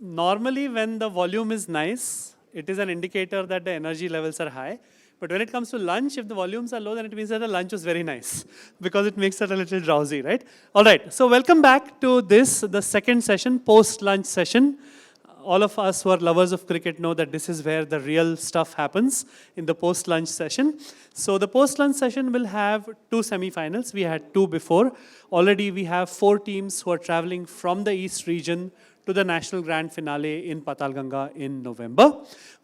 normally when the volume is nice, it is an indicator that the energy levels are high. But when it comes to lunch, if the volumes are low, then it means that the lunch was very nice because it makes it a little drowsy, right? All right, so welcome back to this, the second session, post-lunch session. All of us who are lovers of cricket know that this is where the real stuff happens in the post-lunch session. So the post-lunch session will have two semi-finals. We had two before. Already we have 4 teams who are traveling from the East region to the National Grand Finale in Patalganga in November.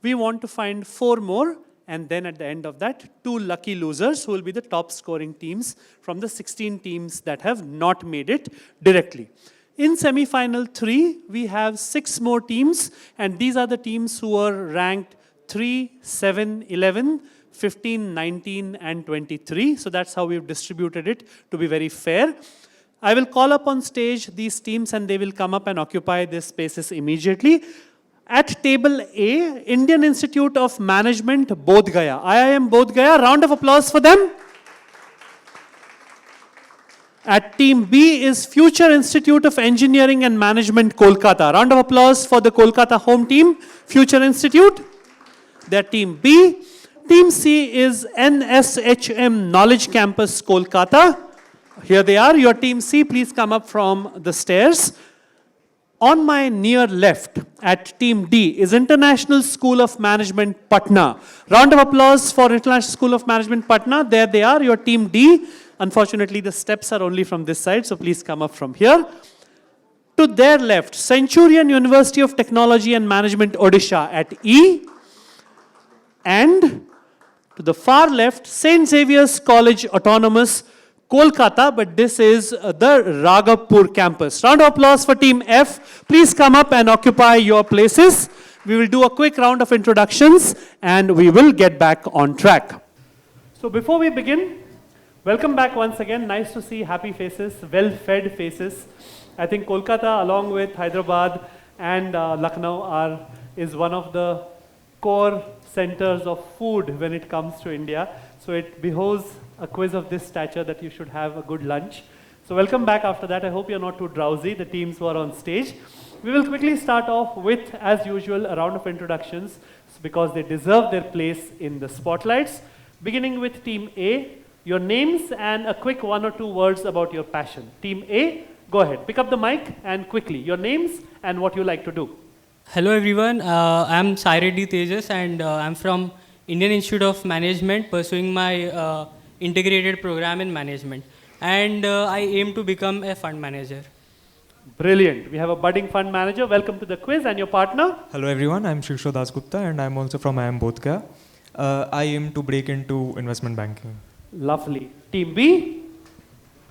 We want to find 4 more, and then at the end of that, 2 lucky losers who will be the top scoring teams from the 16 teams that have not made it directly. In semi-final 3, we have 6 more teams, and these are the teams who are ranked 3, 7, 11, 15, 19, and 23. So that's how we've distributed it to be very fair. I will call up on stage these teams and they will come up and occupy these spaces immediately. At table A, Indian Institute of Management, Bodh Gaya. IIM Bodh Gaya, round of applause for them. At team B is Future Institute of Engineering and Management, Kolkata. Round of applause for the Kolkata home team, Future Institute. Their team B. Team C is NSHM Knowledge Campus, Kolkata. Here they are, your team C, please come up from the stairs. On my near left, at team D, is International School of Management, Patna. Round of applause for International School of Management, Patna. There they are, your team D. Unfortunately, the steps are only from this side, so please come up from here. To their left, Centurion University of Technology and Management, Odisha, at E. And to the far left, St. Xavier's College Autonomous, Kolkata, but this is the Ragapur campus. Round of applause for team F. Please come up and occupy your places. We will do a quick round of introductions and we will get back on track. So before we begin, welcome back once again. Nice to see happy faces, well-fed faces. I think Kolkata along with Hyderabad and Lucknow is one of the core centers of food when it comes to India. So it behoves a quiz of this stature that you should have a good lunch. So welcome back after that. I hope you're not too drowsy, the teams who are on stage. We will quickly start off with, as usual, a round of introductions because they deserve their place in the spotlights. Beginning with team A, your names and a quick 1 or 2 words about your passion. Team A, go ahead. Pick up the mic and quickly, your names and what you like to do. Hello everyone, I'm Saireddy Tejas and I'm from Indian Institute of Management pursuing my integrated program in management, and I aim to become a fund manager. Brilliant. We have a budding fund manager. Welcome to the quiz. And your partner? Hello everyone, I'm Shirsho Dasgupta and I'm also from IIM Bodh Gaya. I aim to break into investment banking. Lovely. Team B?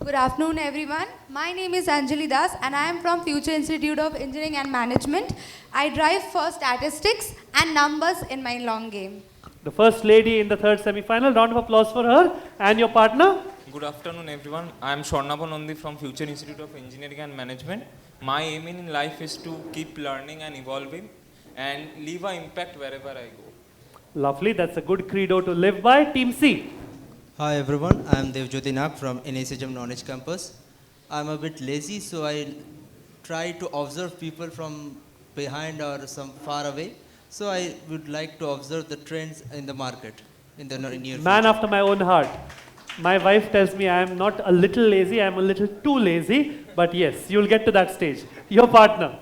Good afternoon everyone. My name is Anjali Das and I am from Future Institute of Engineering and Management. I drive for statistics and numbers in my long game. The first lady in the third semi-final. Round of applause for her. And your partner? Good afternoon everyone. I am Shornabha Nandi from Future Institute of Engineering and Management. My aim in life is to keep learning and evolving and leave an impact wherever I go. Lovely. That's a good credo to live by. Team C? Hi everyone, I am Devjyoti Nag from NISM Knowledge Campus. I am a bit lazy, so I try to observe people from behind or some far away. So I would like to observe the trends in the market in the near future. Man after my own heart. My wife tells me I am not a little lazy, I am a little too lazy. But yes, you'll get to that stage. Your partner.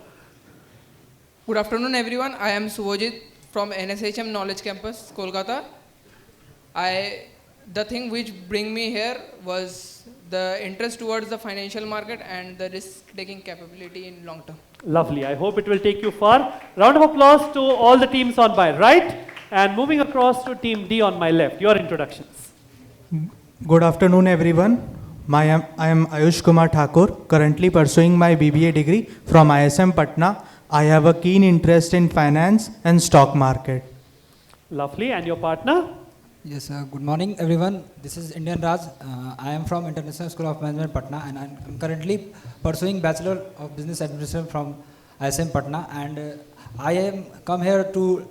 Good afternoon everyone. I am Suvojit from NSHM Knowledge Campus, Kolkata. The thing which bring me here was the interest towards the financial market and the risk-taking capability in long term. Lovely. I hope it will take you far. Round of applause to all the teams on my right. And moving across to team D on my left. Your introductions. Good afternoon everyone. I am Ayush Kumar Thakur, currently pursuing my BBA degree from ISM Patna. I have a keen interest in finance and stock market. Lovely. And your partner? Yes, good morning everyone. This is Indian Raj. I am from International School of Management, Patna, and I'm currently pursuing Bachelor of Business Administration from ISM Patna. And I am come here to,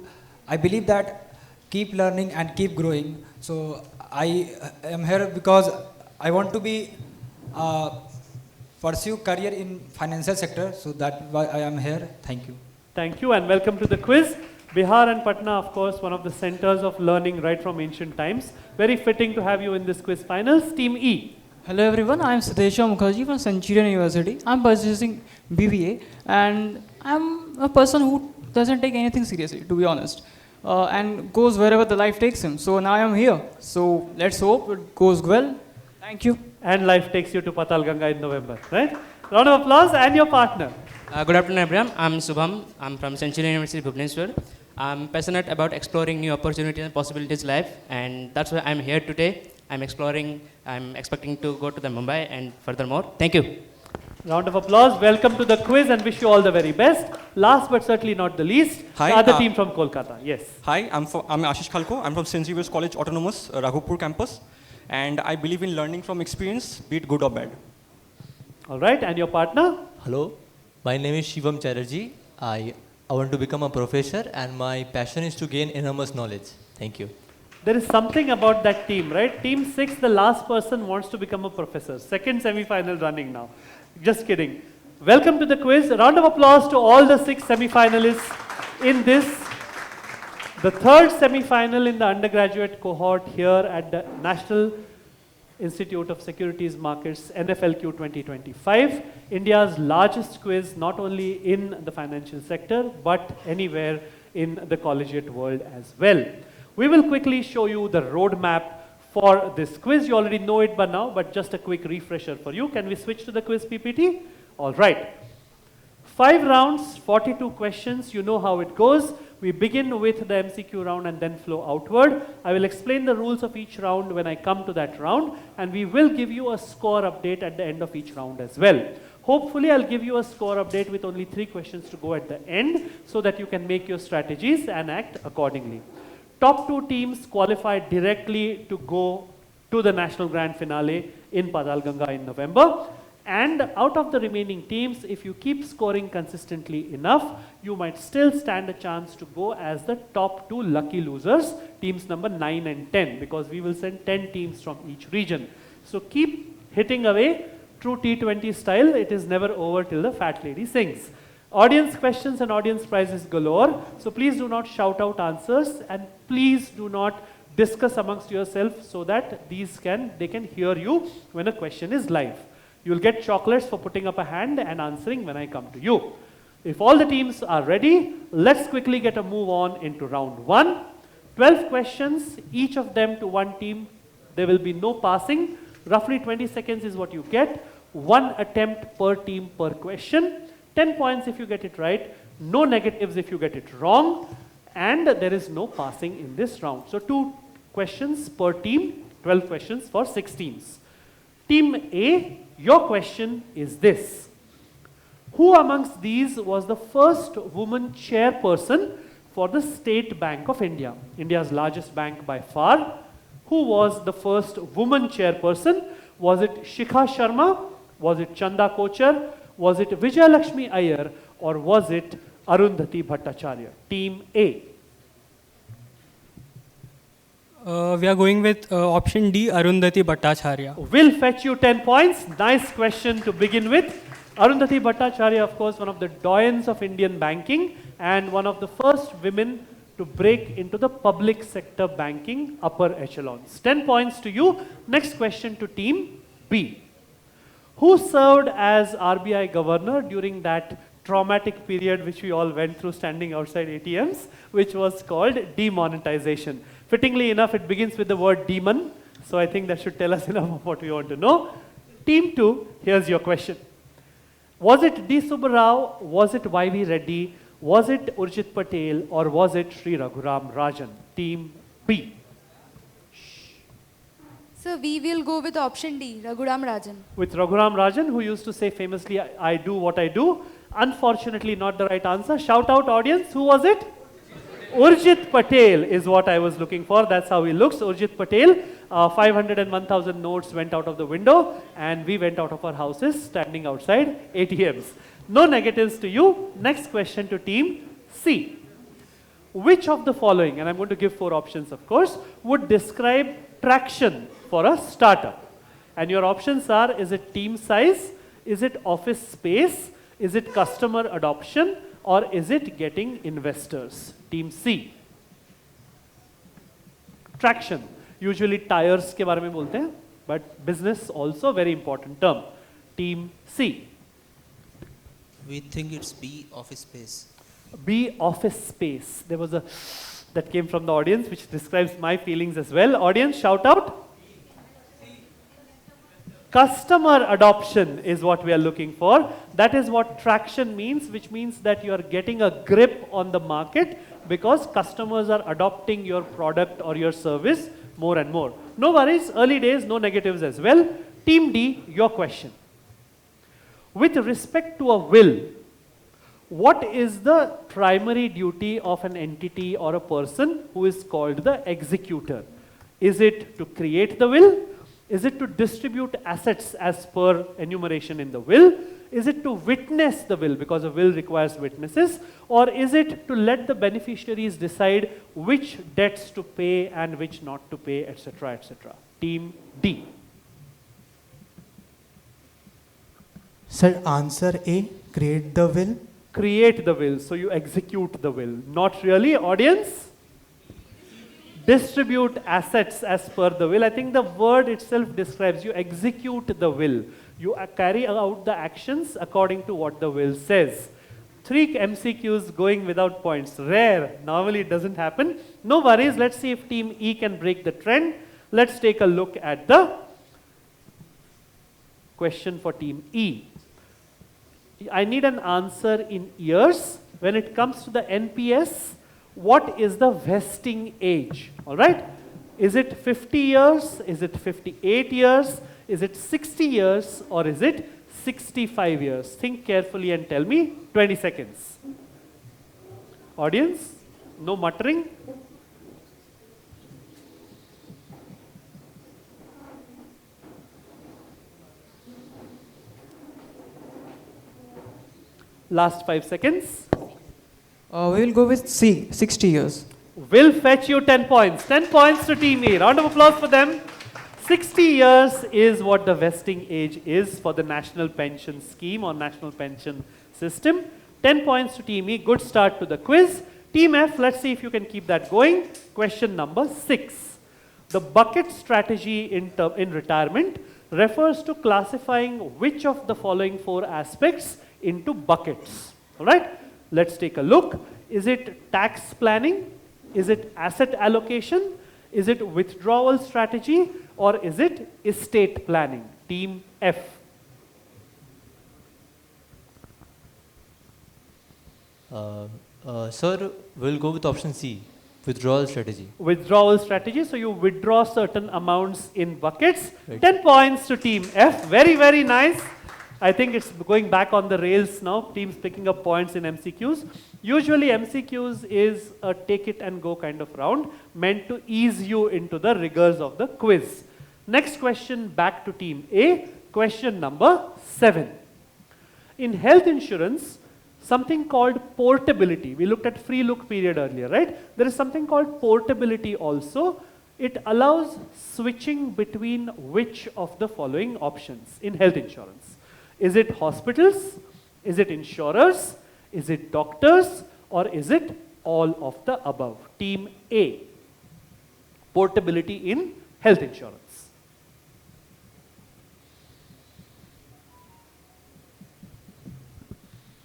I believe that keep learning and keep growing. So I am here because I want to be pursue career in financial sector. So that's why I am here. Thank you. Thank you and welcome to the quiz. Bihar and Patna, of course, one of the centers of learning right from ancient times. Very fitting to have you in this quiz finals. Team E. Hello everyone, I am Sudesha Mukherjee from Centurion University. I am pursuing BBA and I am a person who doesn't take anything seriously, to be honest, and goes wherever the life takes him. So now I am here. So let's hope it goes well. Thank you. And life takes you to Patal Ganga in November, right? Round of applause and your partner. Good afternoon, everyone. I'm Subham. I'm from Centurion University, Bhubaneswar. I'm passionate about exploring new opportunities and possibilities in life, and that's why I'm here today. I'm expecting to go to the Mumbai and furthermore. Thank you. Round of applause. Welcome to the quiz and wish you all the very best. Last but certainly not the least, Hi, the other team from Kolkata. Yes. Hi, I'm Ashish Khalko. I'm from St. Xavier's College Autonomous, Raghupur campus. And I believe in learning from experience, be it good or bad. All right, and your partner? Hello, my name is Shivam Chatterjee. I want to become a professor and my passion is to gain enormous knowledge. Thank you. There is something about that team, right? Team 6, the last person wants to become a professor. Second semi-final running now. Just kidding. Welcome to the quiz. A round of applause to all the 6 semi-finalists in this, the third semi-final in the undergraduate cohort here at the National Institute of Securities Markets, NFLQ 2025, India's largest quiz not only in the financial sector, but anywhere in the collegiate world as well. We will quickly show you the roadmap for this quiz. You already know it by now, but just a quick refresher for you. Can we switch to the quiz PPT? All right. 5 rounds, 42 questions. You know how it goes. We begin with the MCQ round and then flow outward. I will explain the rules of each round when I come to that round, and we will give you a score update at the end of each round as well. Hopefully, I'll give you a score update with only 3 questions to go at the end so that you can make your strategies and act accordingly. Top 2 teams qualify directly to go to the National Grand Finale in Patal Ganga in November. And out of the remaining teams, if you keep scoring consistently enough, you might still stand a chance to go as the top 2 lucky losers, teams number 9 and 10, because we will send 10 teams from each region. So keep hitting away, true T20 style. It is never over till the fat lady sings. Audience questions and audience prizes galore. So please do not shout out answers and please do not discuss amongst yourself so that they can hear you when a question is live. You'll get chocolates for putting up a hand and answering when I come to you. If all the teams are ready, let's quickly get a move on into round 1. 12 questions, each of them to one team. There will be no passing. Roughly 20 seconds is what you get. 1 attempt per team per question. 10 points if you get it right. No negatives if you get it wrong. And there is no passing in this round. So 2 questions per team, 12 questions for 6 teams. Team A, your question is this. Who amongst these was the first woman chairperson for the State Bank of India, India's largest bank by far? Who was the first woman chairperson? Was it Shikha Sharma? Was it Chanda Kochar? Was it Vijayalakshmi Iyer? Or was it Arundhati Bhattacharya? Team A. We are going with option D, Arundhati Bhattacharya. Will fetch you 10 points. Nice question to begin with. Arundhati Bhattacharya, of course, one of the doyens of Indian banking and one of the first women to break into the public sector banking upper echelons. 10 points to you. Next question to team B. Who served as RBI governor during that traumatic period which we all went through standing outside ATMs, which was called demonetization? Fittingly enough, it begins with the word demon, so I think that should tell us enough of what we want to know. Team 2, here's your question. Was it D. Subbarao, was it Y.V. Reddy, was it Urjit Patel, or was it Sri Raghuram Rajan? Team B. So we will go with option D, Raghuram Rajan. With Raghuram Rajan, who used to say famously, I do what I do. Unfortunately, not the right answer. Shout out audience, who was it? Urjit Patel is what I was looking for. That's how he looks. Urjit Patel, 500 and 1,000 notes went out of the window and we went out of our houses standing outside ATMs. No negatives to you. Next question to team C. Which of the following, and I'm going to give 4 options of course, would describe traction for a startup? And your options are, is it team size? Is it office space? Is it customer adoption? or is it getting investors? Team C. Traction. Usually tires के बारे में बोलते हैं, but business also very important term. Team C. We think it's B, office space. B, office space. There was a that came from the audience, which describes my feelings as well. Audience, shout out. Customer adoption is what we are looking for. That is what traction means, which means that you are getting a grip on the market because customers are adopting your product or your service more and more. No worries, early days, no negatives as well. Team D, your question. With respect to a will, what is the primary duty of an entity or a person who is called the executor? Is it to create the will? Is it to distribute assets as per enumeration in the will? Is it to witness the will, because a will requires witnesses? Or is it to let the beneficiaries decide which debts to pay and which not to pay, etc., etc.? Team D. Sir, answer A, create the will. Create the will, so you execute the will. Not really, audience? Distribute assets as per the will. I think the word itself describes you execute the will. You carry out the actions according to what the will says. 3 MCQs going without points. Rare. Normally it doesn't happen. No worries. Let's see if Team E can break the trend. Let's take a look at the question for Team E. I need an answer in years. When it comes to the NPS, what is the vesting age? All right? Is it 50 years? Is it 58 years? Is it 60 years? Or is it 65 years? Think carefully and tell me. 20 seconds. Audience? No muttering? Last 5 seconds. We will go with C, 60 years. Will fetch you 10 points. 10 points to Team A. Round of applause for them. 60 years is what the vesting age is for the National Pension Scheme or National Pension System. 10 points to Team E. Good start to the quiz. Team F, let's see if you can keep that going. Question number 6. The bucket strategy in retirement refers to classifying which of the following 4 aspects into buckets. All right? Let's take a look. Is it tax planning? Is it asset allocation? Is it withdrawal strategy? Or is it estate planning? Team F. Sir, we'll go with option C, withdrawal strategy. Withdrawal strategy. So you withdraw certain amounts in buckets. Right. 10 points to Team F. Very, very nice. I think it's going back on the rails now. Teams picking up points in MCQs. Usually MCQs is a take it and go kind of round, meant to ease you into the rigors of the quiz. Next question back to Team A. Question number 7. In health insurance, something called portability. We looked at free look period earlier, right? There is something called portability also. It allows switching between which of the following options in health insurance. Is it hospitals? Is it insurers? Is it doctors? Or is it all of the above? Team A. Portability in health insurance.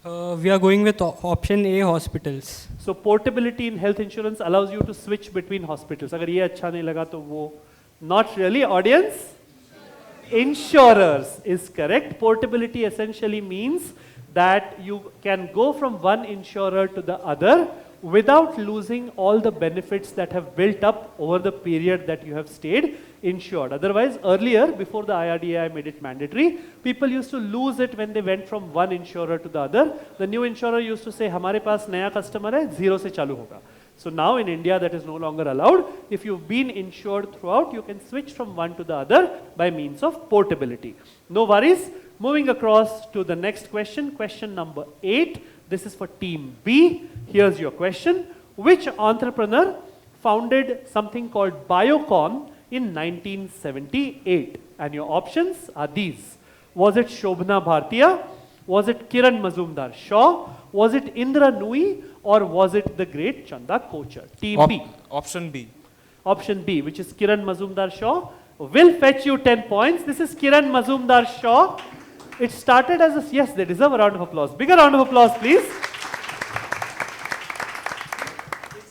We are going with option A, hospitals. So portability in health insurance allows you to switch between hospitals. अगर ये अच्छा नहीं लगा तो वो not really. Audience? Insurers is correct. Portability essentially means that you can go from one insurer to the other without losing all the benefits that have built up over the period that you have stayed insured. Otherwise, earlier, before the IRDAI made it mandatory, people used to lose it when they went from one insurer to the other. The new insurer used to say, "Hamare paas naya customer hai, zero se chalu hoga." So now in India that is no longer allowed. If you've been insured throughout, you can switch from one to the other by means of portability. No worries. Moving across to the next question, question number 8. This is for Team B. Here's your question. Which entrepreneur founded something called Biocon in 1978? And your options are these. Was it Shobhana Bhartiya? Was it Kiran Mazumdar Shaw? Was it Indra Nui? Or was it the great Chanda Kochar? Team B. Option B. Option B, which is Kiran Mazumdar Shaw, will fetch you 10 points. This is Kiran Mazumdar Shaw. It started as a, yes, they deserve a round of applause. Bigger round of applause, please.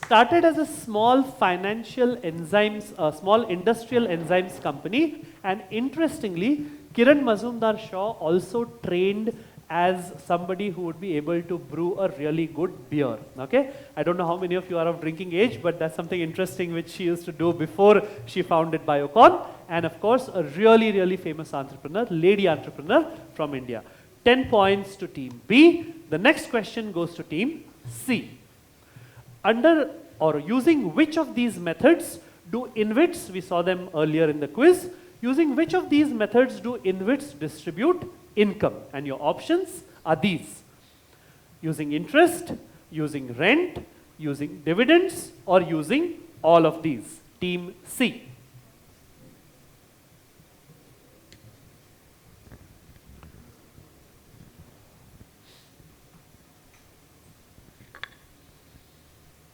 Started as a small financial enzymes, small industrial enzymes company, and interestingly, Kiran Mazumdar Shaw also trained as somebody who would be able to brew a really good beer. Okay, I don't know how many of you are of drinking age, but that's something interesting which she used to do before she founded Biocon, and of course, a really, really famous entrepreneur, lady entrepreneur from India. 10 points to Team B. The next question goes to Team C. Under or using which of these methods do INVITs, we saw them earlier in the quiz, using which of these methods do INVITs distribute income? And your options are these: using interest, using rent, using dividends, or using all of these. Team C.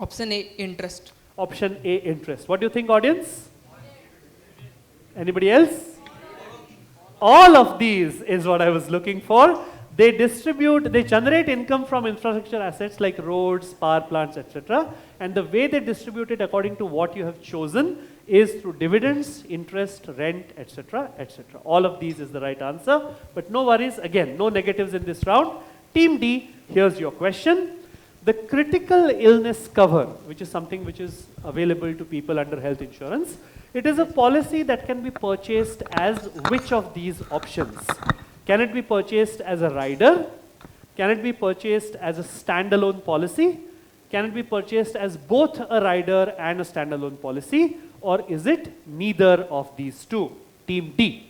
Option A, interest. Option A, interest. What do you think, audience? Anybody else? All of these is what I was looking for. They distribute, they generate income from infrastructure assets like roads, power plants, etc. And the way they distribute it according to what you have chosen is through dividends, interest, rent, etc., etc. All of these is the right answer. But no worries, again, no negatives in this round. Team D, here's your question. The critical illness cover, which is something which is available to people under health insurance, it is a policy that can be purchased as which of these options? Can it be purchased as a rider? Can it be purchased as a standalone policy? Can it be purchased as both a rider and a standalone policy? Or is it neither of these two? Team D.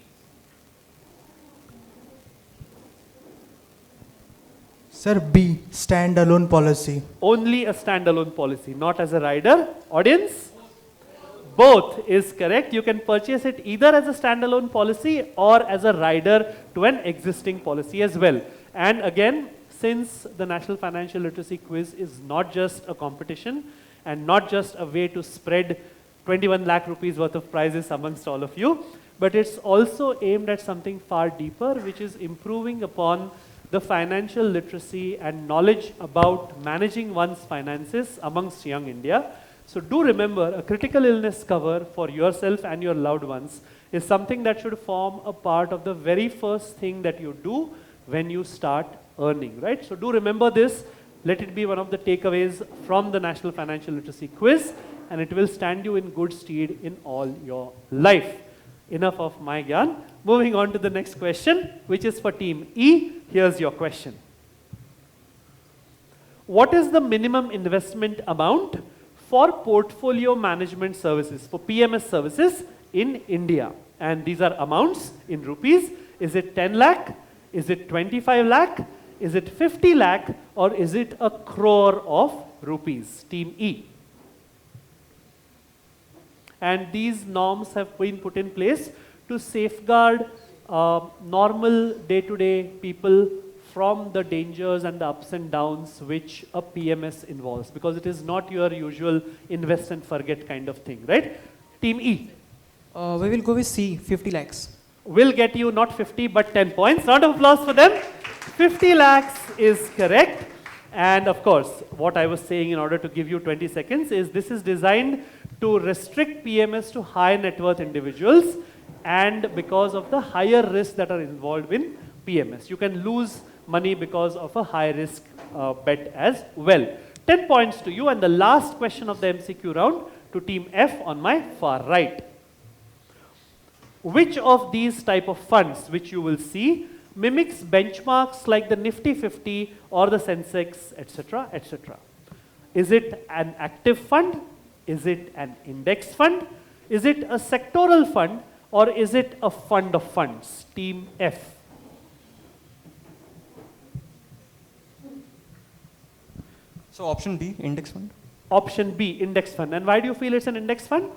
Sir, B, standalone policy. Only a standalone policy, not as a rider. Audience? Both is correct. You can purchase it either as a standalone policy or as a rider to an existing policy as well. And again, since the National Financial Literacy Quiz is not just a competition and not just a way to spread 21 lakh rupees worth of prizes amongst all of you, but it's also aimed at something far deeper, which is improving upon the financial literacy and knowledge about managing one's finances amongst young India. So do remember, a critical illness cover for yourself and your loved ones is something that should form a part of the very first thing that you do when you start earning, right? So do remember this. Let it be one of the takeaways from the National Financial Literacy Quiz, and it will stand you in good stead in all your life. Enough of my gyan. Moving on to the next question, which is for Team E. Here's your question. What is the minimum investment amount for portfolio management services, for PMS services in India? And these are amounts in rupees. Is it 10 lakh? Is it 25 lakh? Is it 50 lakh? Or is it a crore of rupees? Team E. And these norms have been put in place to safeguard normal day-to-day people from the dangers and the ups and downs which a PMS involves, because it is not your usual invest and forget kind of thing, right? Team E. We will go with C, 50 lakhs. Will get you not 50 but 10 points. Round of applause for them. 50 lakhs is correct. And of course, what I was saying in order to give you 20 seconds is this is designed to restrict PMS to high net worth individuals, and because of the higher risks that are involved in PMS. You can lose money because of a high risk bet as well. 10 points to you, and the last question of the MCQ round to Team F on my far right. Which of these type of funds which you will see mimics benchmarks like the Nifty 50 or the Sensex, etc., etc.? Is it an active fund? Is it an index fund? Is it a sectoral fund? Or is it a fund of funds? Team F. So option B, index fund. Option B, index fund. And why do you feel it's an index fund?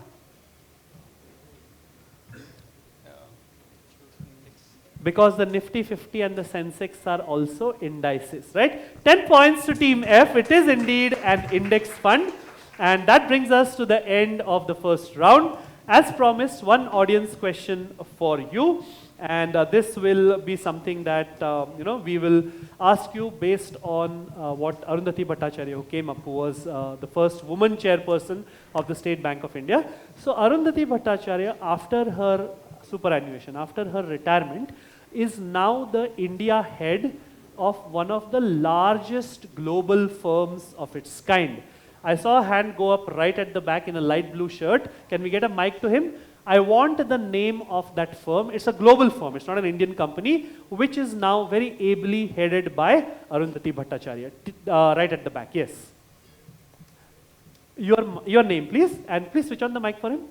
because the Nifty 50 and the Sensex are also indices, right? 10 points to Team F. It is indeed an index fund. And that brings us to the end of the first round. As promised, one audience question for you. And this will be something that we will ask you based on what Arundhati Bhattacharya, who came up, who was the first woman chairperson of the State Bank of India. So Arundhati Bhattacharya, after her superannuation, after her retirement, is now the India head of one of the largest global firms of its kind. I saw a hand go up right at the back in a light blue shirt. Can we get a mic to him? I want the name of that firm. It's a global firm. It's not an Indian company, which is now very ably headed by Arundhati Bhattacharya. Right at the back, yes. Your name, please. And please switch on the mic for him.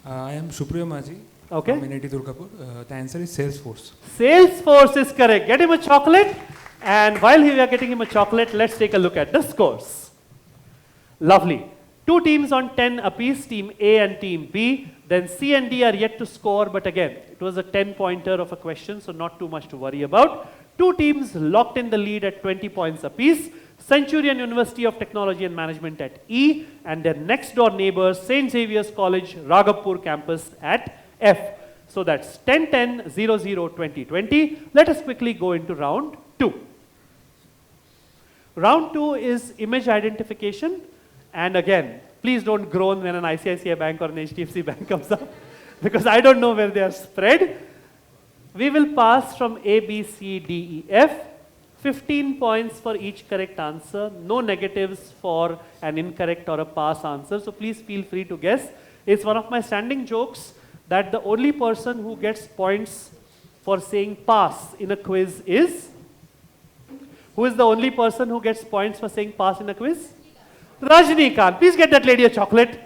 I am Supriya Maji. Okay. From NIT Durgapur. The answer is Salesforce. Salesforce is correct. Get him a chocolate. And while we are getting him a chocolate, let's take a look at the scores. Lovely. Two teams on 10 apiece, Team A and Team B. Then C and D are yet to score, but again, it was a 10-pointer of a question, so not too much to worry about. Two teams locked in the lead at 20 points apiece. Centurion University of Technology and Management at E, and their next door neighbor, St. Xavier's College, Raghappur campus at F. So that's 10-10, 0-0, 20-20. Let us quickly go into round 2. Round 2 is image identification. And again, please don't groan when an ICICI bank or an HDFC bank comes up, because I don't know where they are spread. We will pass from A, B, C, D, E, F. 15 points for each correct answer. No negatives for an incorrect or a pass answer. So please feel free to guess. It's one of my standing jokes that the only person who gets points for saying pass in a quiz is? Who is the only person who gets points for saying pass in a quiz? Rajnikant. Please get that lady a chocolate.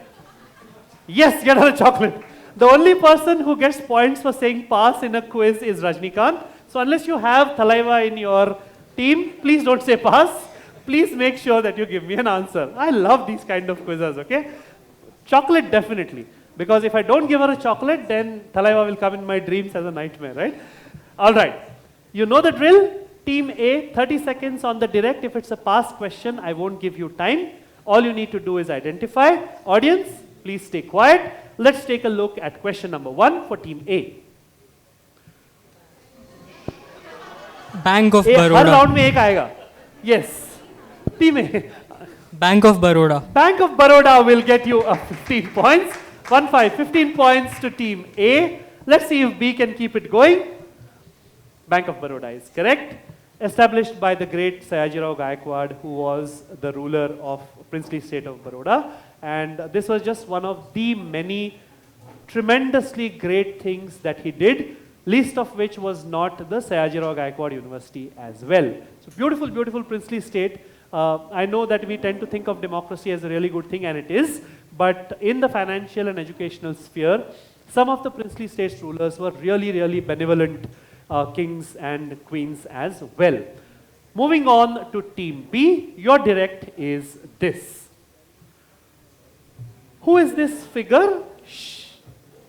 Yes, get her a chocolate. The only person who gets points for saying pass in a quiz is Rajnikant. So unless you have Thalaiva in your team, please don't say pass. Please make sure that you give me an answer. I love these kind of quizzes, okay? Chocolate definitely. Because if I don't give her a chocolate, then Thalaiva will come in my dreams as a nightmare, right? All right. You know the drill. Team A, 30 seconds on the direct. If it's a pass question, I won't give you time. All you need to do is identify. Audience, please stay quiet. Let's take a look at question number 1 for Team A. Bank of Baroda. Her round में एक आएगा. Yes. Team A. Bank of Baroda. Bank of Baroda will get you 15 points. 15 points to Team A. Let's see if B can keep it going. Bank of Baroda is correct. Established by the great Sayajirao Gaikwad, who was the ruler of princely state of Baroda. And this was just one of the many tremendously great things that he did, least of which was not the Sayajirao Gaikwad University as well. So beautiful, beautiful princely state. I know that we tend to think of democracy as a really good thing, and it is, but in the financial and educational sphere, some of the princely states rulers were really, really benevolent kings and queens as well. Moving on to Team B, your direct is this. Who is this figure? Shh.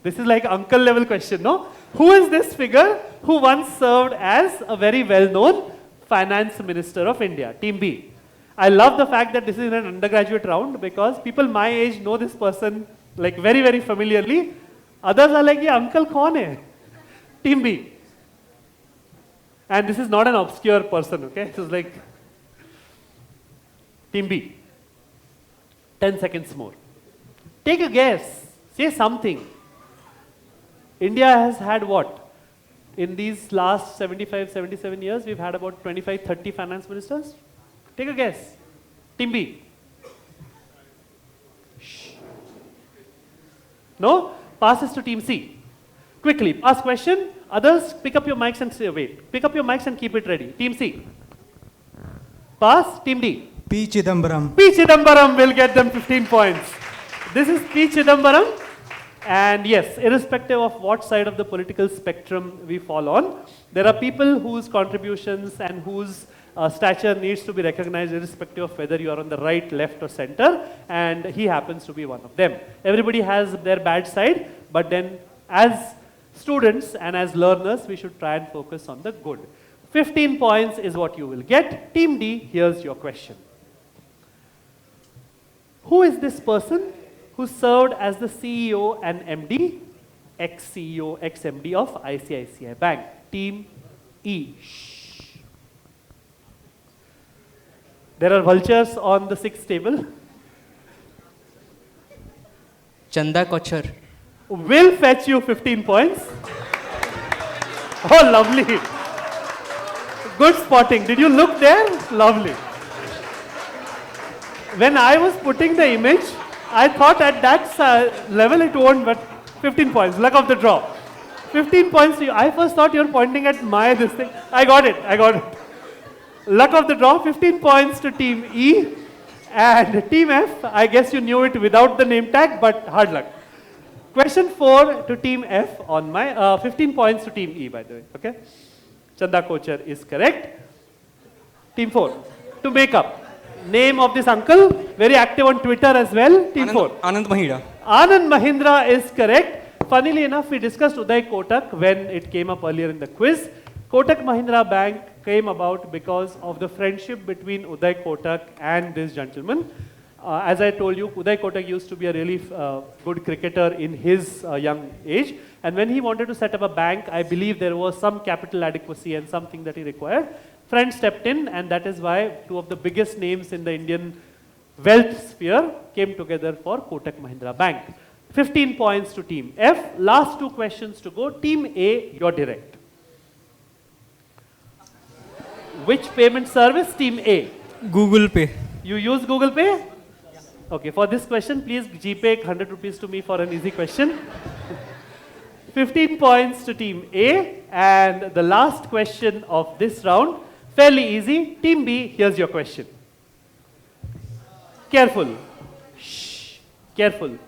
This is like uncle level question, no? Who is this figure who once served as a very well-known finance minister of India? Team B. I love the fact that this is an undergraduate round because people my age know this person like very, very familiarly. Others are like, yeah, uncle kaun hai? Team B. And this is not an obscure person, okay? This is like Team B. 10 seconds more. Take a guess. Say something. India has had what? In these last 75, 77 years, we've had about 25, 30 finance ministers. Take a guess. Team B. Shh. No? Passes to Team C. Quickly, ask question. Others, pick up your mics and say, wait. Pick up your mics and keep it ready. Team C. Pass. Team D. P. Chidambaram. P. Chidambaram will get them 15 points. This is P. Chidambaram. And yes, irrespective of what side of the political spectrum we fall on, there are people whose contributions and whose stature needs to be recognized irrespective of whether you are on the right, left or center, and he happens to be one of them. Everybody has their bad side, but then as students and as learners, we should try and focus on the good. 15 points is what you will get. Team D, here's your question. Who is this person who served as the CEO and MD, ex-CEO, ex-MD of ICICI Bank? Team E. Shh. There are vultures on the 6th table. Chanda Kochar. Will fetch you 15 points. Oh, lovely. Good spotting. Did you look there? Lovely. When I was putting the image, I thought at that level it won't, but 15 points. Luck of the draw. 15 points to you. I first thought you were pointing at this thing. I got it. Luck of the draw, 15 points to Team E. And Team F, I guess you knew it without the name tag, but hard luck. Question 4 to Team F on my, 15 points to Team E, by the way, okay? Chanda Kochar is correct. Team 4, to make up. Name of this uncle, very active on Twitter as well. Team 4. Anand Mahindra. Anand Mahindra is correct. Funnily enough, we discussed Uday Kotak when it came up earlier in the quiz. Kotak Mahindra Bank came about because of the friendship between Uday Kotak and this gentleman. As I told you, Uday Kotak used to be a really good cricketer in his young age. And when he wanted to set up a bank, I believe there was some capital adequacy and something that he required. Friends stepped in, and that is why two of the biggest names in the Indian wealth sphere came together for Kotak Mahindra Bank. 15 points to Team F. Last 2 questions to go. Team A, you're direct. Which payment service? Team A. Google Pay. You use Google Pay? Okay, for this question, please GPay 100 rupees to me for an easy question. 15 points to Team A. And the last question of this round, fairly easy. Team B, here's your question. Careful. Shh. Careful.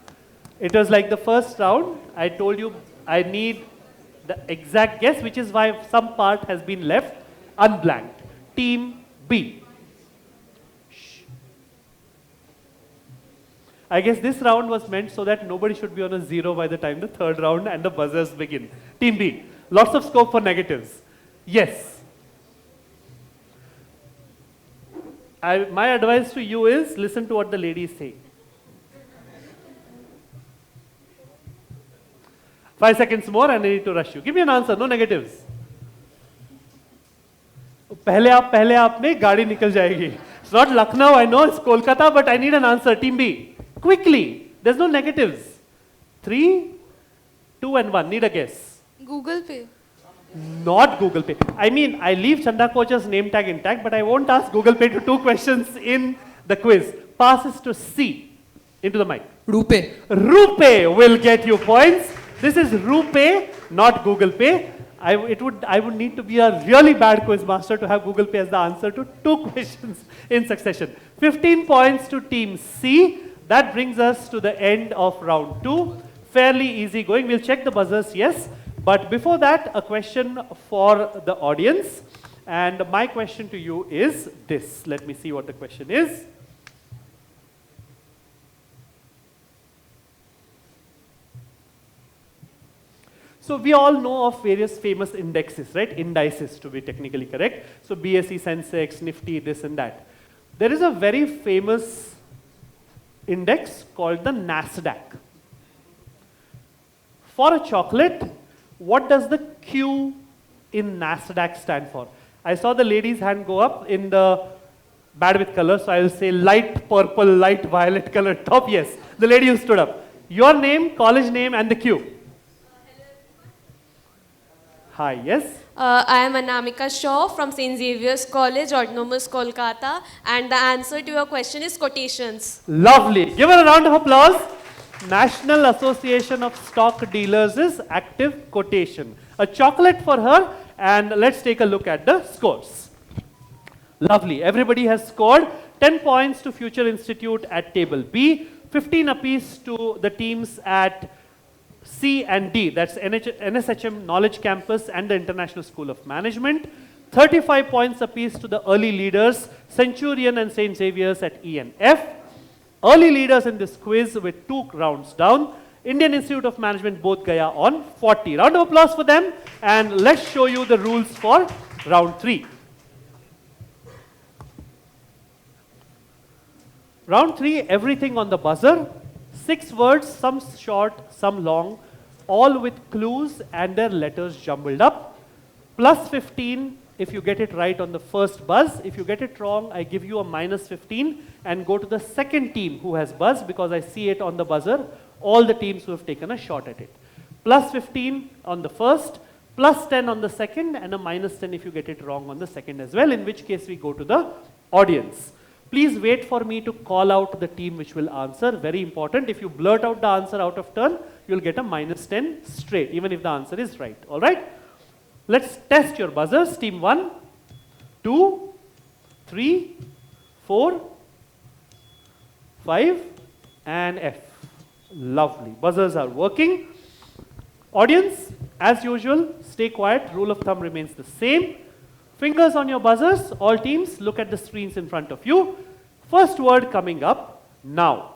It was like the first round. I told you I need the exact guess, which is why some part has been left unblanked. Team B. Shh. I guess this round was meant so that nobody should be on a 0 by the time the third round and the buzzers begin. Team B. Lots of scope for negatives. Yes. My advice to you is listen to what the lady is saying. 5 seconds more and I need to rush you. Give me an answer, no negatives. पहले आप में गाड़ी निकल जाएगी. It's not Lucknow, I know, it's Kolkata, but I need an answer. Team B, quickly. There's no negatives. 3, 2 and 1, need a guess. Google Pay. Not Google Pay. I mean, I leave Chanda Koch's name tag intact, but I won't ask Google Pay to 2 questions in the quiz. Passes to C, into the mic. RuPay. RuPay will get you points. This is RuPay, not Google Pay. I would need to be a really bad quiz master to have Google Pay as the answer to 2 questions in succession. 15 points to Team C. That brings us to the end of round 2. Fairly easy going. We'll check the buzzers, yes. But before that, a question for the audience. And my question to you is this. Let me see what the question is. So we all know of various famous indexes, right? Indices to be technically correct. So BSE, Sensex, Nifty, this and that. There is a very famous index called the NASDAQ. For a chocolate, what does the Q in NASDAQ stand for? I saw the lady's hand go up in the bad with color, so I will say light purple, light violet colored top. Yes, the lady who stood up. Your name, college name and the Q. Hi, yes? I am Anamika Shaw from St. Xavier's College, Autonomous, Kolkata. And the answer to your question is quotations. Lovely. Give her a round of applause. National Association of Stock Dealers is active quotation. A chocolate for her, and let's take a look at the scores. Lovely. Everybody has scored 10 points to Future Institute at table B, 15 apiece to the teams at C and D, that's NSHM Knowledge Campus and the International School of Management. 35 points apiece to the early leaders, Centurion and St. Xavier's at E and F. Early leaders in this quiz with 2 rounds down. Indian Institute of Management, Bodh Gaya on 40. Round of applause for them. And let's show you the rules for round 3. Round 3, everything on the buzzer. 6 words, some short, some long, all with clues and their letters jumbled up. Plus 15 if you get it right on the first buzz. If you get it wrong, I give you a minus 15 and go to the second team who has buzzed, because I see it on the buzzer, all the teams who have taken a shot at it. Plus 15 on the first, plus 10 on the second, and a minus 10 if you get it wrong on the second as well, in which case we go to the audience. Please wait for me to call out the team which will answer. Very important. If you blurt out the answer out of turn, you'll get a minus 10 straight, even if the answer is right. All right? Let's test your buzzers. Team 1, 2, 3, 4, 5, and F. Lovely. Buzzers are working. Audience, as usual, stay quiet. Rule of thumb remains the same. Fingers on your buzzers. All teams, look at the screens in front of you. First word coming up now.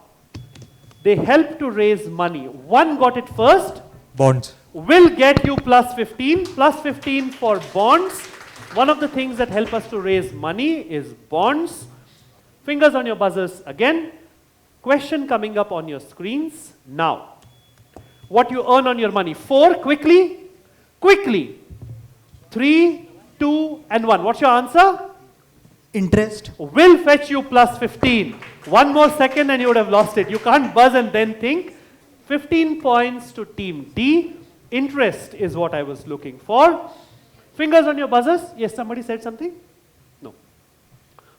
They help to raise money. One got it first. Bonds. Will get you plus 15. Plus 15 for bonds. One of the things that help us to raise money is bonds. Fingers on your buzzers again. Question coming up on your screens now. What you earn on your money? 4, quickly. Quickly. 3, 2, and 1. What's your answer? Interest. Will fetch you plus 15. One more second and you would have lost it. You can't buzz and then think. 15 points to team D. Interest is what I was looking for. Fingers on your buzzers. Yes, somebody said something? No.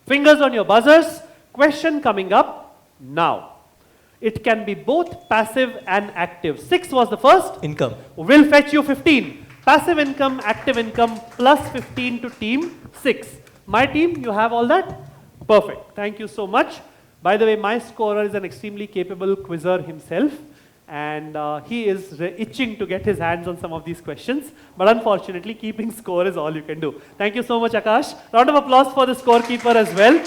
Fingers on your buzzers. Question coming up now. It can be both passive and active. 6 was the first. Income. Will fetch you 15. Passive income, active income, plus 15 to team 6. My team, you have all that? Perfect. Thank you so much. By the way, my scorer is an extremely capable quizzer himself, and he is itching to get his hands on some of these questions. But unfortunately, keeping score is all you can do. Thank you so much, Akash. Round of applause for the scorekeeper as well.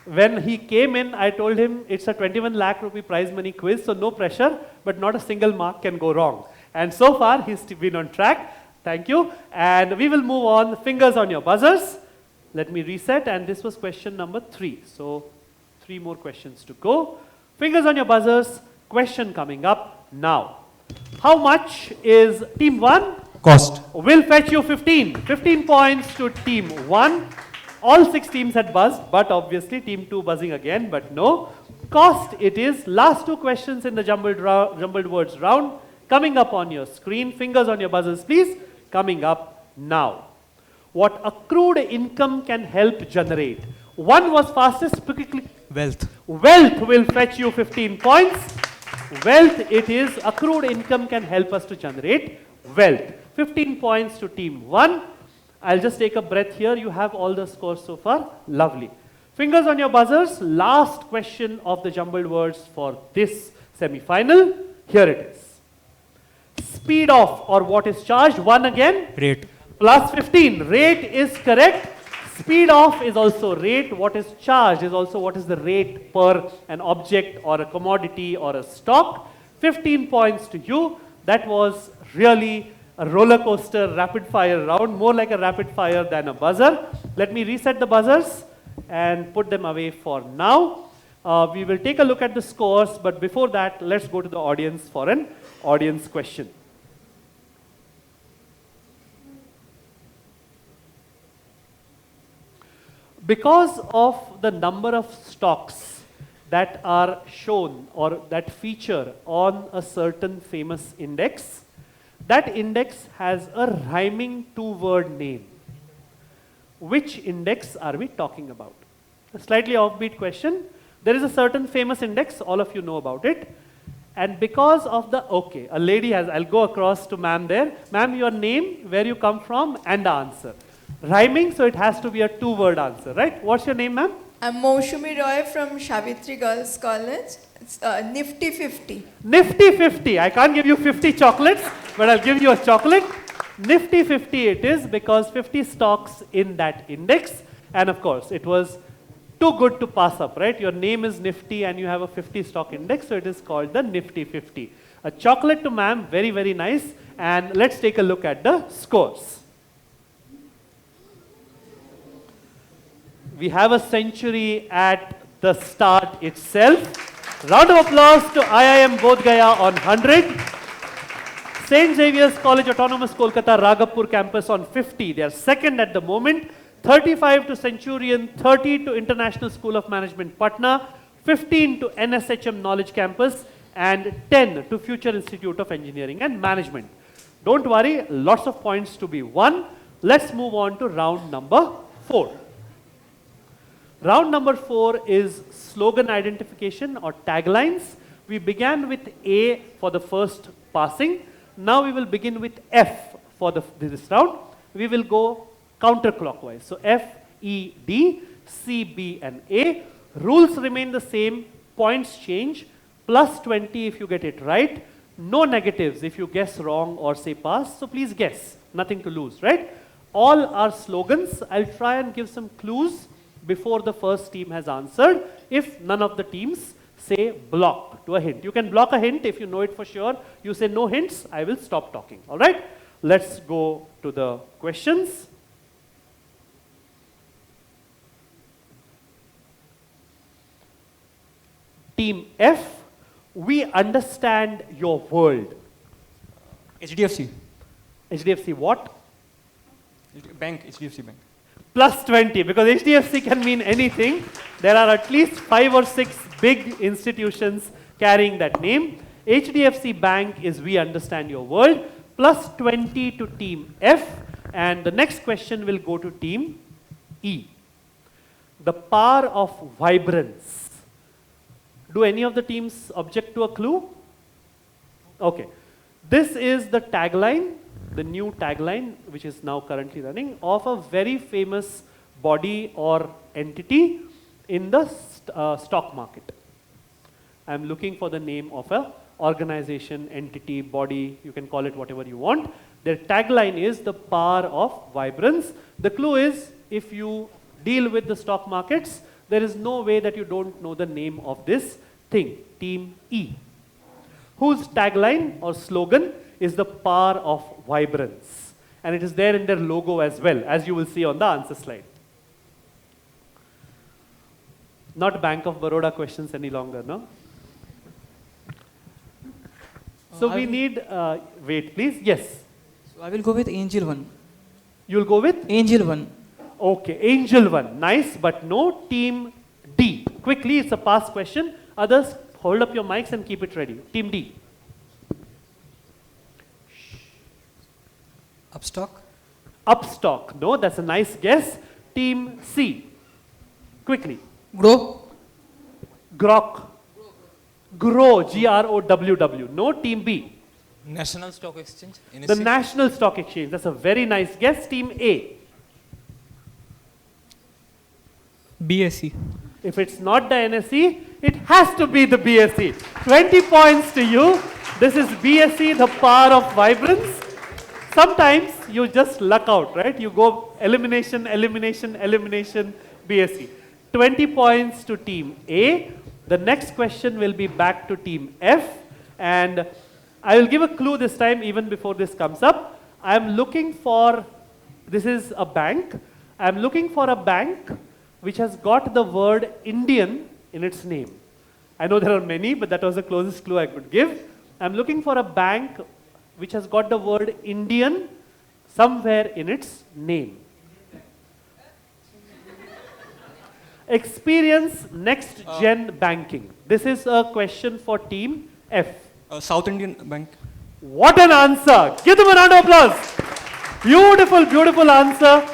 When he came in, I told him it's a 21 lakh rupee prize money quiz, so no pressure, but not a single mark can go wrong. And so far, he's been on track. Thank you. And we will move on. Fingers on your buzzers. Let me reset. And this was question number 3. So 3 more questions to go. Fingers on your buzzers. Question coming up now. How much is team 1? Cost. Will fetch you 15. 15 points to team 1. All 6 teams had buzzed, but obviously team 2 buzzing again, but no. Cost it is. Last 2 questions in the jumbled words round. Coming up on your screen. Fingers on your buzzers, please. Coming up now. What accrued income can help generate? 1 was fastest, quickly. Wealth. Wealth will fetch you 15 points. Wealth it is. Accrued income can help us to generate wealth. 15 points to team 1. I'll just take a breath here. You have all the scores so far. Lovely. Fingers on your buzzers. Last question of the jumbled words for this semi-final. Here it is. Speed off, or what is charged? 1 again. Rate. Plus 15. Rate is correct. Speed off is also rate. What is charged is also what is the rate per an object or a commodity or a stock. 15 points to you. That was really a roller coaster rapid fire round, more like a rapid fire than a buzzer. Let me reset the buzzers and put them away for now. We will take a look at the scores, but before that, let's go to the audience for an audience question. Because of the number of stocks that are shown or that feature on a certain famous index, that index has a rhyming 2-word name. Which index are we talking about? A slightly offbeat question. There is a certain famous index, all of you know about it. And because of the, okay, a lady has, I'll go across to ma'am there. Ma'am, your name, where you come from, and the answer. Rhyming, so it has to be a 2-word answer, right? What's your name, ma'am? I'm Moushumi Roy from Savitri Girls College. It's Nifty 50. Nifty 50. I can't give you 50 chocolates, but I'll give you a chocolate. Nifty 50 it is because 50 stocks in that index. And of course, it was too good to pass up, right? Your name is Nifty and you have a 50 stock index, so it is called the Nifty 50. A chocolate to ma'am, very, very nice. And let's take a look at the scores. We have a century at the start itself. Round of applause to IIM Bodh Gaya on 100. St. Xavier's College Autonomous Kolkata Ragapur campus on 50. They are second at the moment. 35 to Centurion, 30 to International School of Management Patna, 15 to NSHM Knowledge Campus, and 10 to Future Institute of Engineering and Management. Don't worry, lots of points to be won. Let's move on to round number 4. Round number 4 is slogan identification or taglines. We began with A for the first passing. Now we will begin with F for this round. We will go counterclockwise. So F, E, D, C, B, and A. Rules remain the same. Points change. Plus 20 if you get it right. No negatives if you guess wrong or say pass. So please guess. Nothing to lose, right? All are slogans. I'll try and give some clues before the first team has answered. If none of the teams say block to a hint. You can block a hint if you know it for sure. You say no hints, I will stop talking. All right? Let's go to the questions. Team F, we understand your world. HDFC. HDFC what? Bank, HDFC Bank. Plus 20, because HDFC can mean anything. There are at least 5 or 6 big institutions carrying that name. HDFC Bank is we understand your world. Plus 20 to team F. And the next question will go to team E. The power of vibrance. Do any of the teams object to a clue? Okay. This is the tagline, the new tagline, which is now currently running, of a very famous body or entity in the stock market. I'm looking for the name of a organization, entity, body, you can call it whatever you want. Their tagline is the power of vibrance. The clue is, if you deal with the stock markets, there is no way that you don't know the name of this thing, Team E, whose tagline or slogan is the power of vibrance. And it is there in their logo as well, as you will see on the answer slide. Not Bank of Baroda questions any longer, no? So we need, wait please, yes. So I will go with Angel 1. You will go with? Angel 1. Okay, Angel 1, nice, but no. Team D. Quickly, it's a pass question. Others, hold up your mics and keep it ready. Team D. Upstock? Upstock, no, that's a nice guess. Team C. Quickly. Grow? Grok. Grow, G-R-O-W-W. No. Team B. National Stock Exchange. NSE. The National Stock Exchange. That's a very nice guess. Team A. BSE. If it's not the NSE, it has to be the BSE. 20 points to you. This is BSE, the power of vibrance. Sometimes you just luck out, right? You go elimination, elimination, elimination, BSE. 20 points to Team A. The next question will be back to Team F. And I will give a clue this time, even before this comes up. I am looking for, this is a bank. I am looking for a bank which has got the word Indian in its name. I know there are many, but that was the closest clue I could give. I am looking for a bank which has got the word Indian somewhere in its name. Experience next gen banking. This is a question for Team F. South Indian Bank. What an answer! Give them a round of applause. Beautiful, beautiful answer.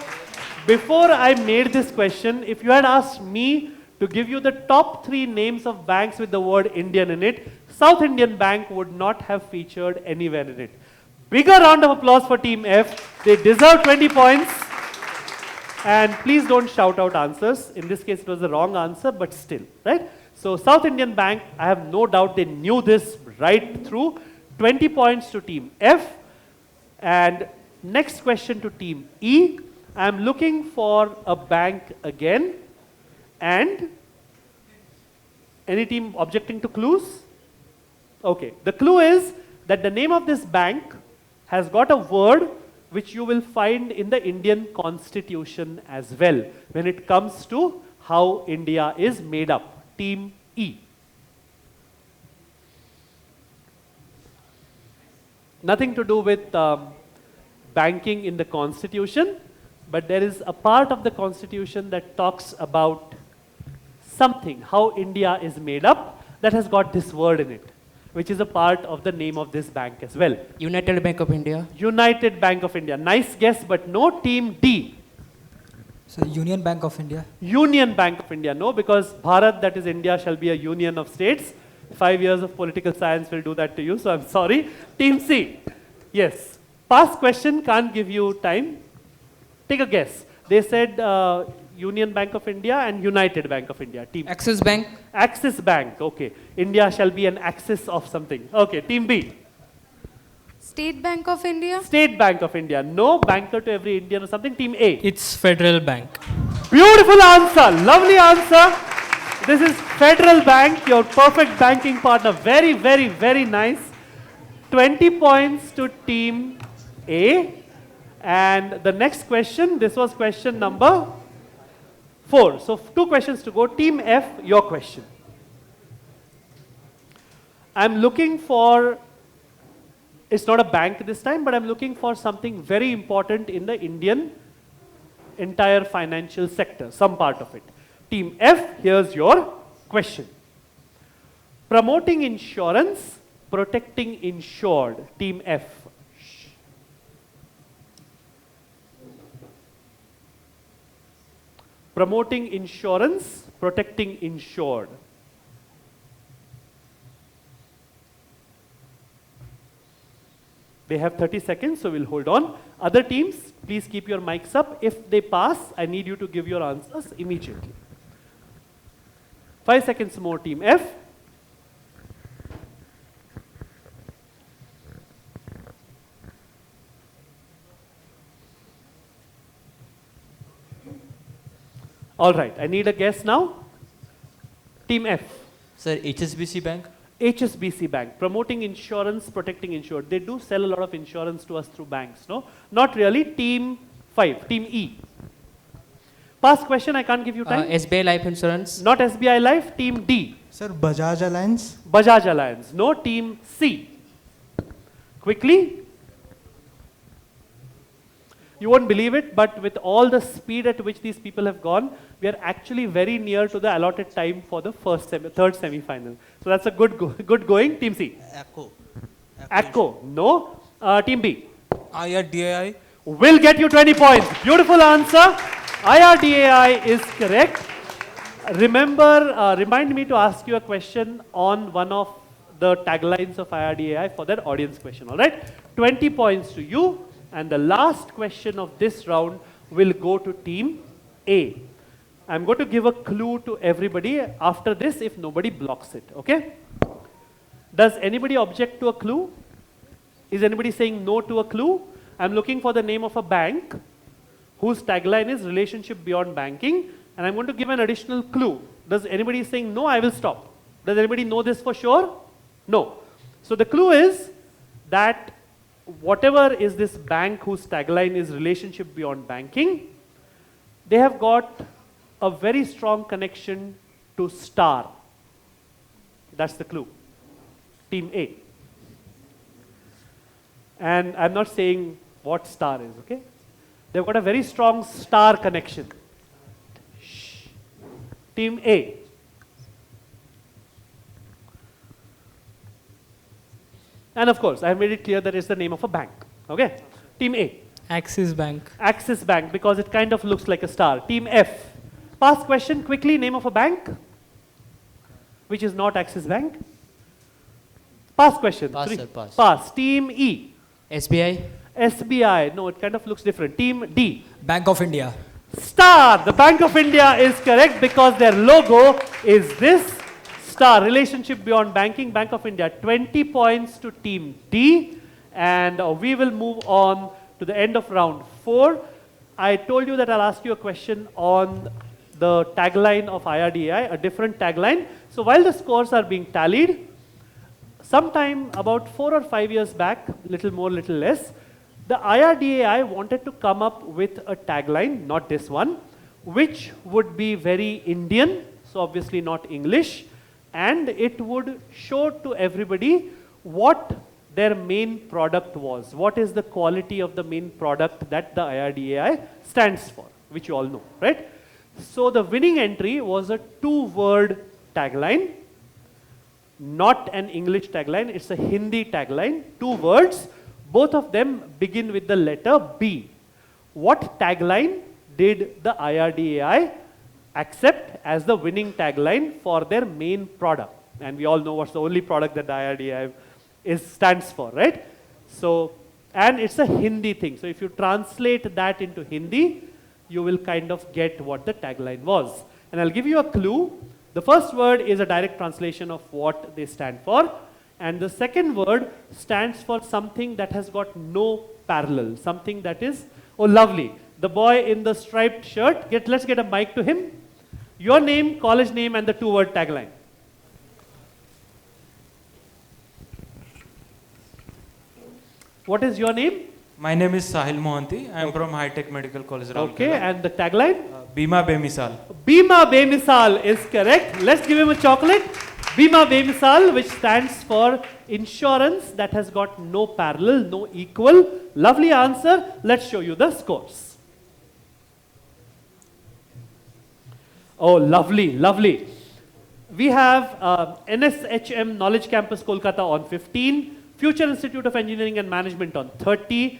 Before I made this question, if you had asked me to give you the top 3 names of banks with the word Indian in it, South Indian Bank would not have featured anywhere in it. Bigger round of applause for Team F. They deserve 20 points. And please don't shout out answers. In this case, it was the wrong answer, but still, right? So South Indian Bank, I have no doubt they knew this right through. 20 points to Team F. And Next question to team E. I'm looking for a bank again. And any team objecting to clues? Okay. The clue is that the name of this bank has got a word which you will find in the Indian Constitution as well when it comes to how India is made up. Team E. Nothing to do with banking in the Constitution, but there is a part of the Constitution that talks about something, how India is made up, that has got this word in it, which is a part of the name of this bank as well. United Bank of India. United Bank of India. Nice guess, but no. Team D. So Union Bank of India. Union Bank of India. No, because Bharat, that is India, shall be a union of states. 5 years of political science will do that to you, so I'm sorry. Team C. Yes. Past question, can't give you time. Take a guess. They said Union Bank of India and United Bank of India. Team Axis Bank. Axis Bank. Okay. India shall be an axis of something. Okay. Team B. State Bank of India. State Bank of India. No banker to every Indian or something. Team A. It's Federal Bank. Beautiful answer. Lovely answer. This is Federal Bank, your perfect banking partner. Very, very, very nice. 20 points to Team A. And the next question, this was question number 4. So 2 questions to go. Team F, your question. I'm looking for, it's not a bank this time, but I'm looking for something very important in the Indian entire financial sector, some part of it. Team F, here's your question. Promoting insurance, protecting insured. Team F. Promoting insurance, protecting insured. They have 30 seconds, so we'll hold on. Other teams, please keep your mics up. If they pass, I need you to give your answers immediately. 5 seconds more, Team F. All right, I need a guess now. Team F. Sir, HSBC Bank? HSBC Bank, promoting insurance, protecting insured. They do sell a lot of insurance to us through banks, no? Not really. Team 5, Team E. Past question, I can't give you time. SBI Life Insurance. Not SBI Life. Team D. Sir, Bajaj Alliance. Bajaj Alliance. No. Team C. Quickly. You won't believe it, but with all the speed at which these people have gone, we are actually very near to the allotted time for the third semi-final. So that's a good going. Team C. ACCO. No. Team B. IRDAI. Will get you 20 points. Beautiful answer. IRDAI is correct. Remember, remind me to ask you a question on one of the taglines of IRDAI for that audience question. All right. 20 points to you. And the last question of this round will go to Team A. I'm going to give a clue to everybody after this if nobody blocks it, okay? Does anybody object to a clue? Is anybody saying no to a clue? I'm looking for the name of a bank whose tagline is relationship beyond banking, and I'm going to give an additional clue. Does anybody saying no? I will stop. Does anybody know this for sure? No. So the clue is that whatever is this bank whose tagline is relationship beyond banking, they have got a very strong connection to star. That's the clue. Team A. And I'm not saying what star is, okay? They've got a very strong star connection. Shh. Team A. And of course, I have made it clear that it's the name of a bank. Okay? Team A. Axis Bank. Axis Bank, because it kind of looks like a star. Team F. Past question, quickly, name of a bank which is not Axis Bank. Past question. Pass, 3. sir, pass. Pass. Team E. SBI. SBI. No, it kind of looks different. Team D. Bank of India. Star. The Bank of India is correct because their logo is this star. Relationship beyond banking. Bank of India. 20 points to Team D. And we will move on to the end of round 4. I told you that I'll ask you a question on the tagline of IRDAI, a different tagline. So while the scores are being tallied, sometime about 4 or 5 years back, little more, little less, the IRDAI wanted to come up with a tagline, not this one, which would be very Indian, so obviously not English, and it would show to everybody what their main product was. What is the quality of the main product that the IRDAI stands for, which you all know, right? So the winning entry was a 2-word tagline, not an English tagline, it's a Hindi tagline, 2 words, both of them begin with the letter B. What tagline did the IRDAI accept as the winning tagline for their main product? And we all know what's the only product that the IRDAI stands for, right? So, and it's a Hindi thing. So if you translate that into Hindi, you will kind of get what the tagline was. And I'll give you a clue. The first word is a direct translation of what they stand for. And the second word stands for something that has got no parallel. Something that is, oh lovely. The boy in the striped shirt, let's get a mic to him. Your name, college name, and the 2-word tagline. What is your name? My name is Sahil Mohanty. I am from High Tech Medical College. Okay, and the tagline? Bima Bemisal. Bima Bemisal is correct. Let's give him a chocolate. Bima Bemisal, which stands for insurance that has got no parallel, no equal. Lovely answer. Let's show you the scores. Oh, lovely, lovely. We have NSHM Knowledge Campus Kolkata on 15, Future Institute of Engineering and Management on 30,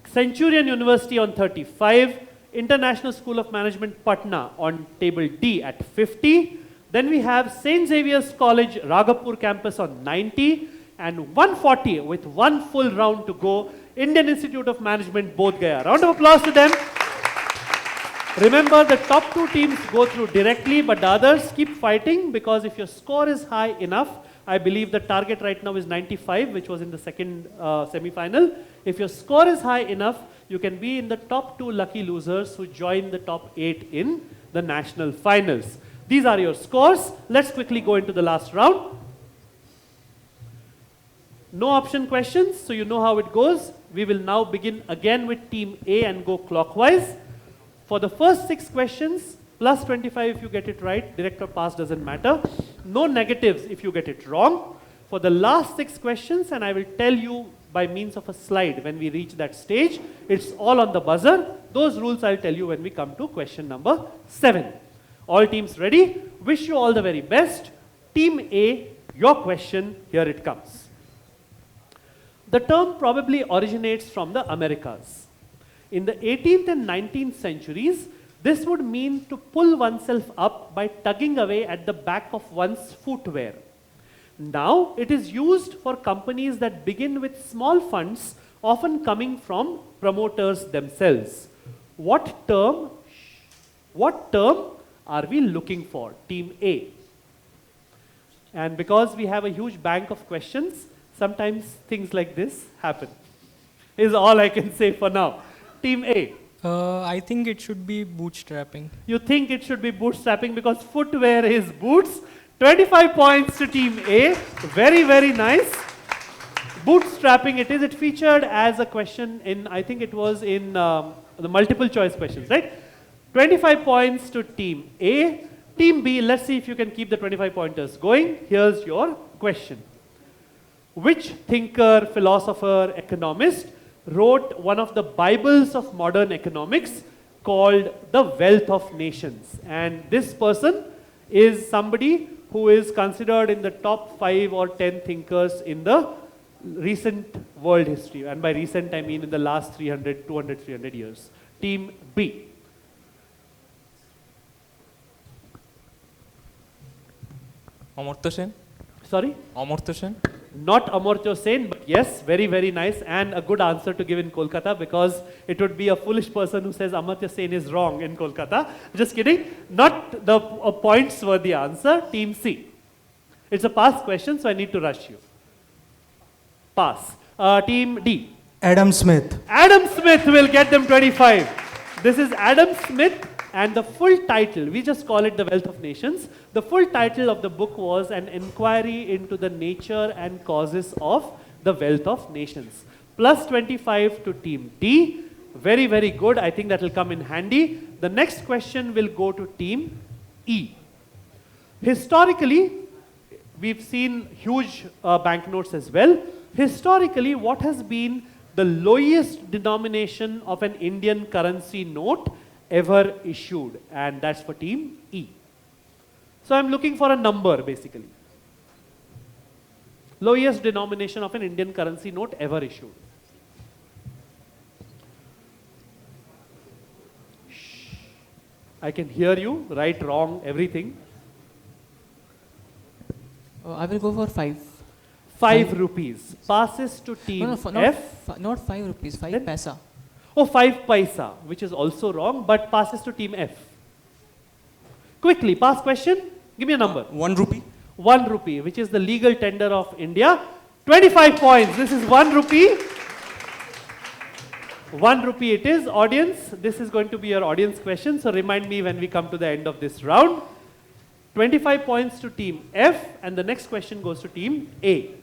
Centurion University on 35, International School of Management Patna on table D at 50. Then we have St. Xavier's College Raghupur campus on 90 and 140 with 1 full round to go. Indian Institute of Management Bodh Gaya. Round of applause to them. Remember, the top 2 teams go through directly, but the others keep fighting, because if your score is high enough, I believe the target right now is 95, which was in the second semi-final. If your score is high enough, you can be in the top 2 lucky losers who join the top 8 in the national finals. These are your scores. Let's quickly go into the last round. No option questions, so you know how it goes. We will now begin again with team A and go clockwise. For the first 6 questions, plus 25 if you get it right, direct or pass doesn't matter. No negatives if you get it wrong. For the last 6 questions, and I will tell you by means of a slide when we reach that stage, it's all on the buzzer. Those rules I'll tell you when we come to question number 7. All teams ready? Wish you all the very best. Team A, your question, here it comes. The term probably originates from the Americas. In the 18th and 19th centuries, this would mean to pull oneself up by tugging away at the back of one's footwear. Now, it is used for companies that begin with small funds, often coming from promoters themselves. What term are we looking for? Team A. And because we have a huge bank of questions, sometimes things like this happen. Is all I can say for now. Team A. I think it should be bootstrapping. You think it should be bootstrapping because footwear is boots. 25 points to Team A. Very, very nice. Bootstrapping it is. It featured as a question in, I think it was in the multiple choice questions, right? 25 points to Team A. Team B, let's see if you can keep the 25 pointers going. Here's your question. Which thinker, philosopher, economist wrote one of the Bibles of modern economics called The Wealth of Nations? And this person is somebody who is considered in the top 5 or 10 thinkers in the recent world history. And by recent, I mean in the last 300 years. Team B. Amartya Sen? Sorry? Amartya Sen? Not Amartya Sen, but yes, very, very nice and a good answer to give in Kolkata, because it would be a foolish person who says Amartya Sen is wrong in Kolkata. Just kidding. Not the points were the answer. Team C. It's a pass question, so I need to rush you. Pass. Team D. Adam Smith. Adam Smith will get them 25. This is Adam Smith, and the full title, we just call it The Wealth of Nations. The full title of the book was An Inquiry into the Nature and Causes of the Wealth of Nations. Plus 25 to team D. Very, very good. I think that will come in handy. The next question will go to team E. Historically, we've seen huge banknotes as well. Historically, what has been the lowest denomination of an Indian currency note ever issued? And that's for team E. So I'm looking for a number basically. Lowest denomination of an Indian currency note ever issued. Shh. I can hear you, right, wrong, everything. I will go for 5. 5 rupees. Passes to team F. Not 5 rupees, 5 paisa. Oh, 5 paisa, which is also wrong, but passes to team F. Quickly, pass question. Give me a number. 1 rupee. 1 rupee, which is the legal tender of India. 25 points. This is 1 rupee. 1 rupee it is. Audience, this is going to be your audience question. So remind me when we come to the end of this round. 25 points to team F, and the next question goes to team A.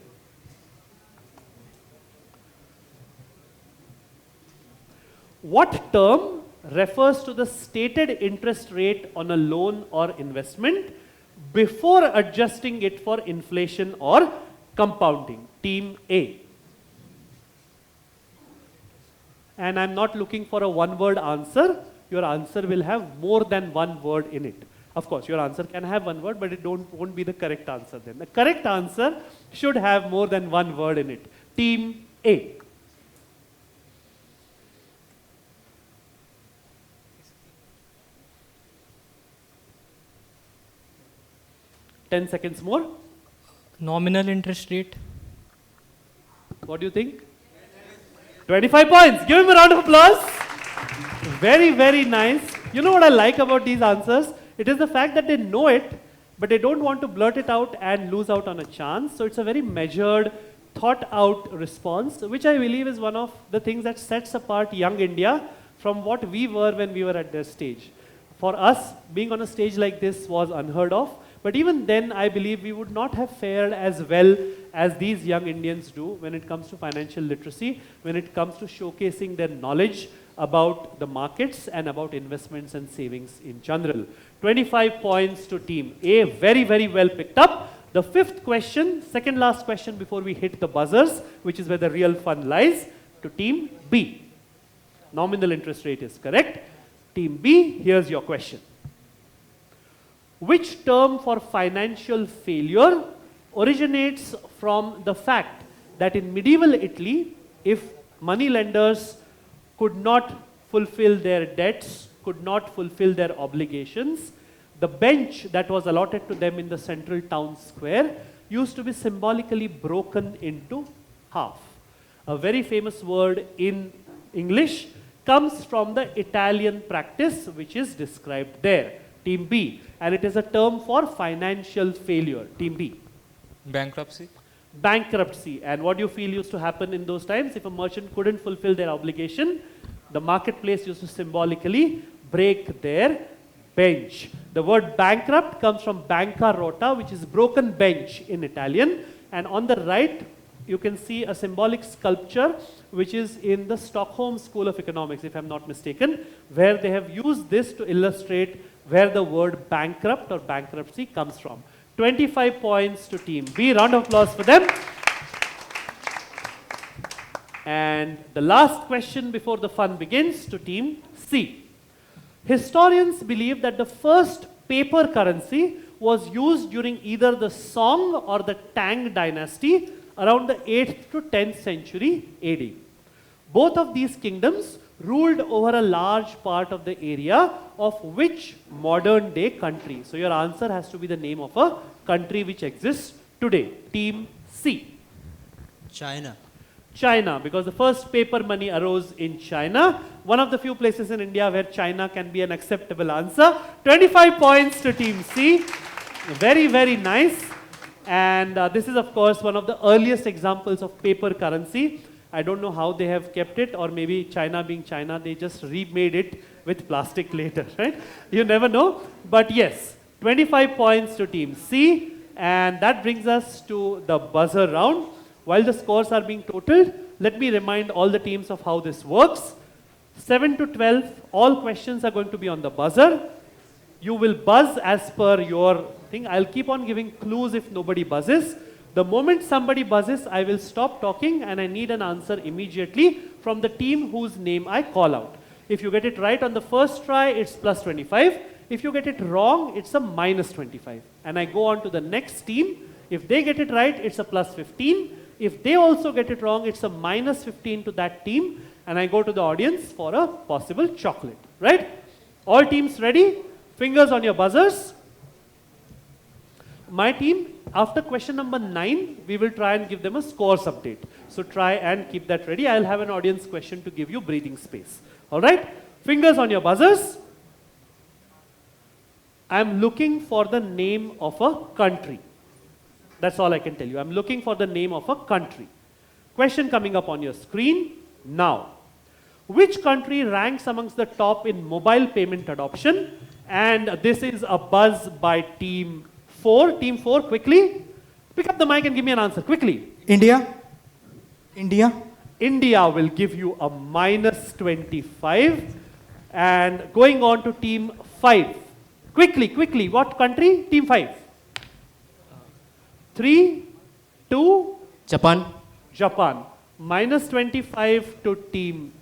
What term refers to the stated interest rate on a loan or investment before adjusting it for inflation or compounding? Team A. And I'm not looking for a one-word answer. Your answer will have more than one word in it. Of course, your answer can have one word, but it won't be the correct answer then. The correct answer should have more than one word in it. Team A. Ten seconds more. Nominal interest rate. What do you think? 25 points. Give him a round of applause. Very, very nice. You know what I like about these answers? It is the fact that they know it, but they don't want to blurt it out and lose out on a chance. So it's a very measured, thought out response, which I believe is one of the things that sets apart young India from what we were when we were at their stage. For us, being on a stage like this was unheard of. But even then, I believe we would not have fared as well as these young Indians do when it comes to financial literacy, when it comes to showcasing their knowledge about the markets and about investments and savings in general. 25 points to team A. Very, very well picked up. The fifth question, second last question before we hit the buzzers, which is where the real fun lies, to team B. Nominal interest rate is correct. Team B, here's your question. Which term for financial failure originates from the fact that in medieval Italy, if moneylenders could not fulfill their debts, could not fulfill their obligations, the bench that was allotted to them in the central town square used to be symbolically broken into half. A very famous word in English comes from the Italian practice which is described there. Team B. And it is a term for financial failure. Team B. Bankruptcy. Bankruptcy. And what do you feel used to happen in those times? If a merchant couldn't fulfill their obligation, the marketplace used to symbolically break their bench. The word bankrupt comes from bancarrota, which is broken bench in Italian. And on the right, you can see a symbolic sculpture which is in the Stockholm School of Economics, if I'm not mistaken, where they have used this to illustrate where the word bankrupt or bankruptcy comes from. 25 points to team B. Round of applause for them. And the last question before the fun begins to team C. Historians believe that the first paper currency was used during either the Song or the Tang dynasty around the 8th to 10th century AD. Both of these kingdoms ruled over a large part of the area of which modern day country? So your answer has to be the name of a country which exists today. Team C. China. China, because the first paper money arose in China. One of the few places in India where China can be an acceptable answer. 25 points to team C. Very, very nice. And this is of course one of the earliest examples of paper currency. I don't know how they have kept it, or maybe China being China, they just remade it with plastic later, right? You never know. But yes, 25 points to team C, and that brings us to the buzzer round. While the scores are being totaled, let me remind all the teams of how this works. 7 to 12, all questions are going to be on the buzzer. You will buzz as per your thing. I'll keep on giving clues if nobody buzzes. The moment somebody buzzes, I will stop talking and I need an answer immediately from the team whose name I call out. If you get it right on the first try, it's plus 25. If you get it wrong, it's a minus 25. And I go on to the next team. If they get it right, it's a plus 15. If they also get it wrong, it's a minus 15 to that team. And I go to the audience for a possible chocolate, right? All teams ready? Fingers on your buzzers. My team, after question number 9, we will try and give them a scores update. So try and keep that ready. I'll have an audience question to give you breathing space. All right? Fingers on your buzzers. I'm looking for the name of a country. That's all I can tell you. I'm looking for the name of a country. Question coming up on your screen now. Which country ranks amongst the top in mobile payment adoption? And this is a buzz by team 4. Team 4, quickly. Pick up the mic and give me an answer, quickly. India. India. India will give you a minus 25. And going on to team 5. Quickly, quickly. What country? Team 5. 3, 2. Japan. Japan. Minus 25 to team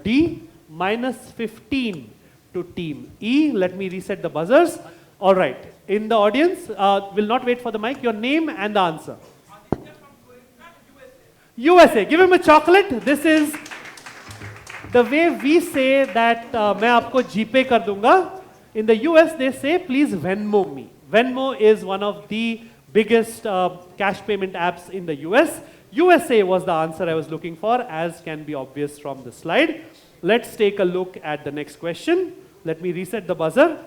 D. Minus 15 to team E. Let me reset the buzzers. All right. In the audience, will not wait for the mic. Your name and the answer. USA. Give him a chocolate. This is the way we say that मैं आपको GPay कर दूंगा. In the US, they say, please Venmo me. Venmo is one of the biggest cash payment apps in the US. USA was the answer I was looking for, as can be obvious from the slide. Let's take a look at the next question. Let me reset the buzzer.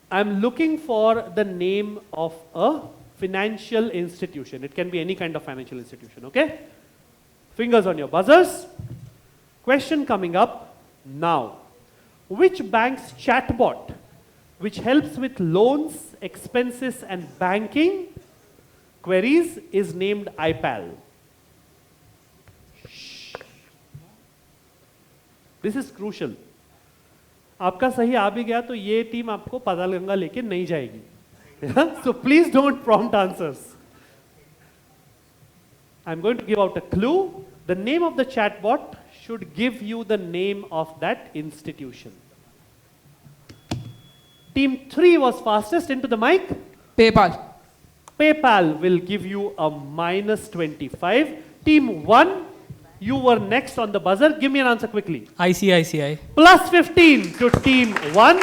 I'm looking for the name of a financial institution. It can be any kind of financial institution, okay? Fingers on your buzzers. Question coming up now. Which bank's chatbot, which helps with loans, expenses, and banking queries, is named iPal? This is crucial. आपका सही आ भी गया तो ये team आपको पतालगंगा लेके नहीं जाएगी. So please don't prompt answers. I'm going to give out a clue. The name of the chatbot should give you the name of that institution. Team 3 was fastest. Into the mic. PayPal. PayPal will give you a minus 25. Team 1, you were next on the buzzer. Give me an answer quickly. ICICI. Plus 15 to team 1.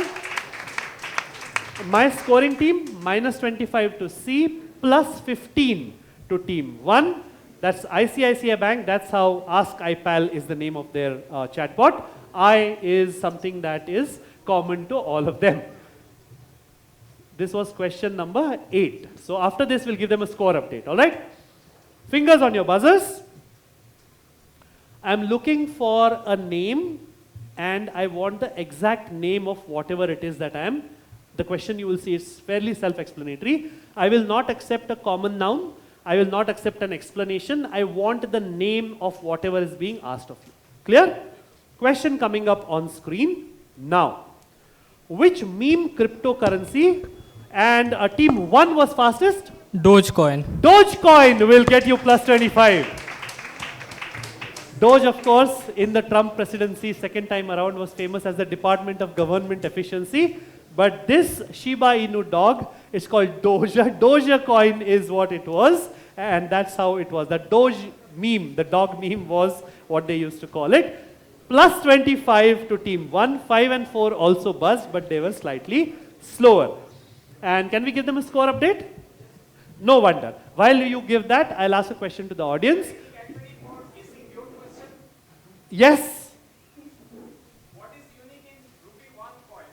My scoring team, minus 25 to C, plus 15 to team 1. That's ICICI Bank. That's how Ask iPal is the name of their chatbot. I is something that is common to all of them. This was question number 8. So after this, we'll give them a score update, all right? Fingers on your buzzers. I'm looking for a name, and I want the exact name of whatever it is that I am. The question you will see is fairly self-explanatory. I will not accept a common noun. I will not accept an explanation. I want the name of whatever is being asked of you. Clear? Question coming up on screen now. Which meme cryptocurrency, and team 1 was fastest? Dogecoin. Dogecoin will get you plus 25. Doge, of course, in the Trump presidency, second time around, was famous as the Department of Government Efficiency. But this Shiba Inu dog, it's called Doja. Doja coin is what it was, and that's how it was. The Doge meme, the dog meme, was what they used to call it. Plus 25 to team 1. 5 and 4 also buzzed, but they were slightly slower. And can we give them a score update? No wonder. While you give that, I'll ask a question to the audience. Yes. What is unique in rupee 1 coin?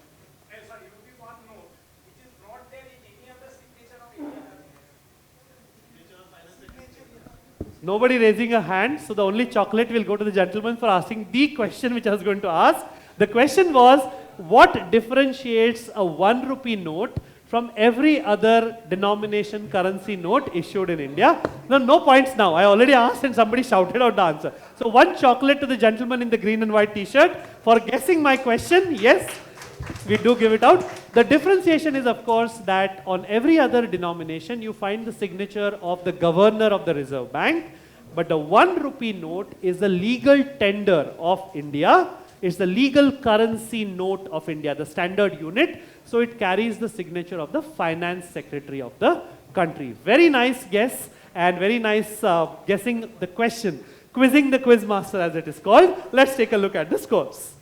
Sorry, rupee 1 note, which is not there in any other signature of India? Nobody raising a hand, so the only chocolate will go to the gentleman for asking the question which I was going to ask. The question was, what differentiates a 1 rupee note from every other denomination currency note issued in India? No points now. I already asked and somebody shouted out the answer. So 1 chocolate to the gentleman in the green and white t-shirt for guessing my question. Yes, we do give it out. The differentiation is, of course, that on every other denomination you find the signature of the governor of the Reserve Bank, but the 1 rupee note is the legal tender of India. It's the legal currency note of India, the standard unit. So it carries the signature of the finance secretary of the country. Very nice guess and very nice guessing the question. Quizzing the quiz master, as it is called. Let's take a look at the scores.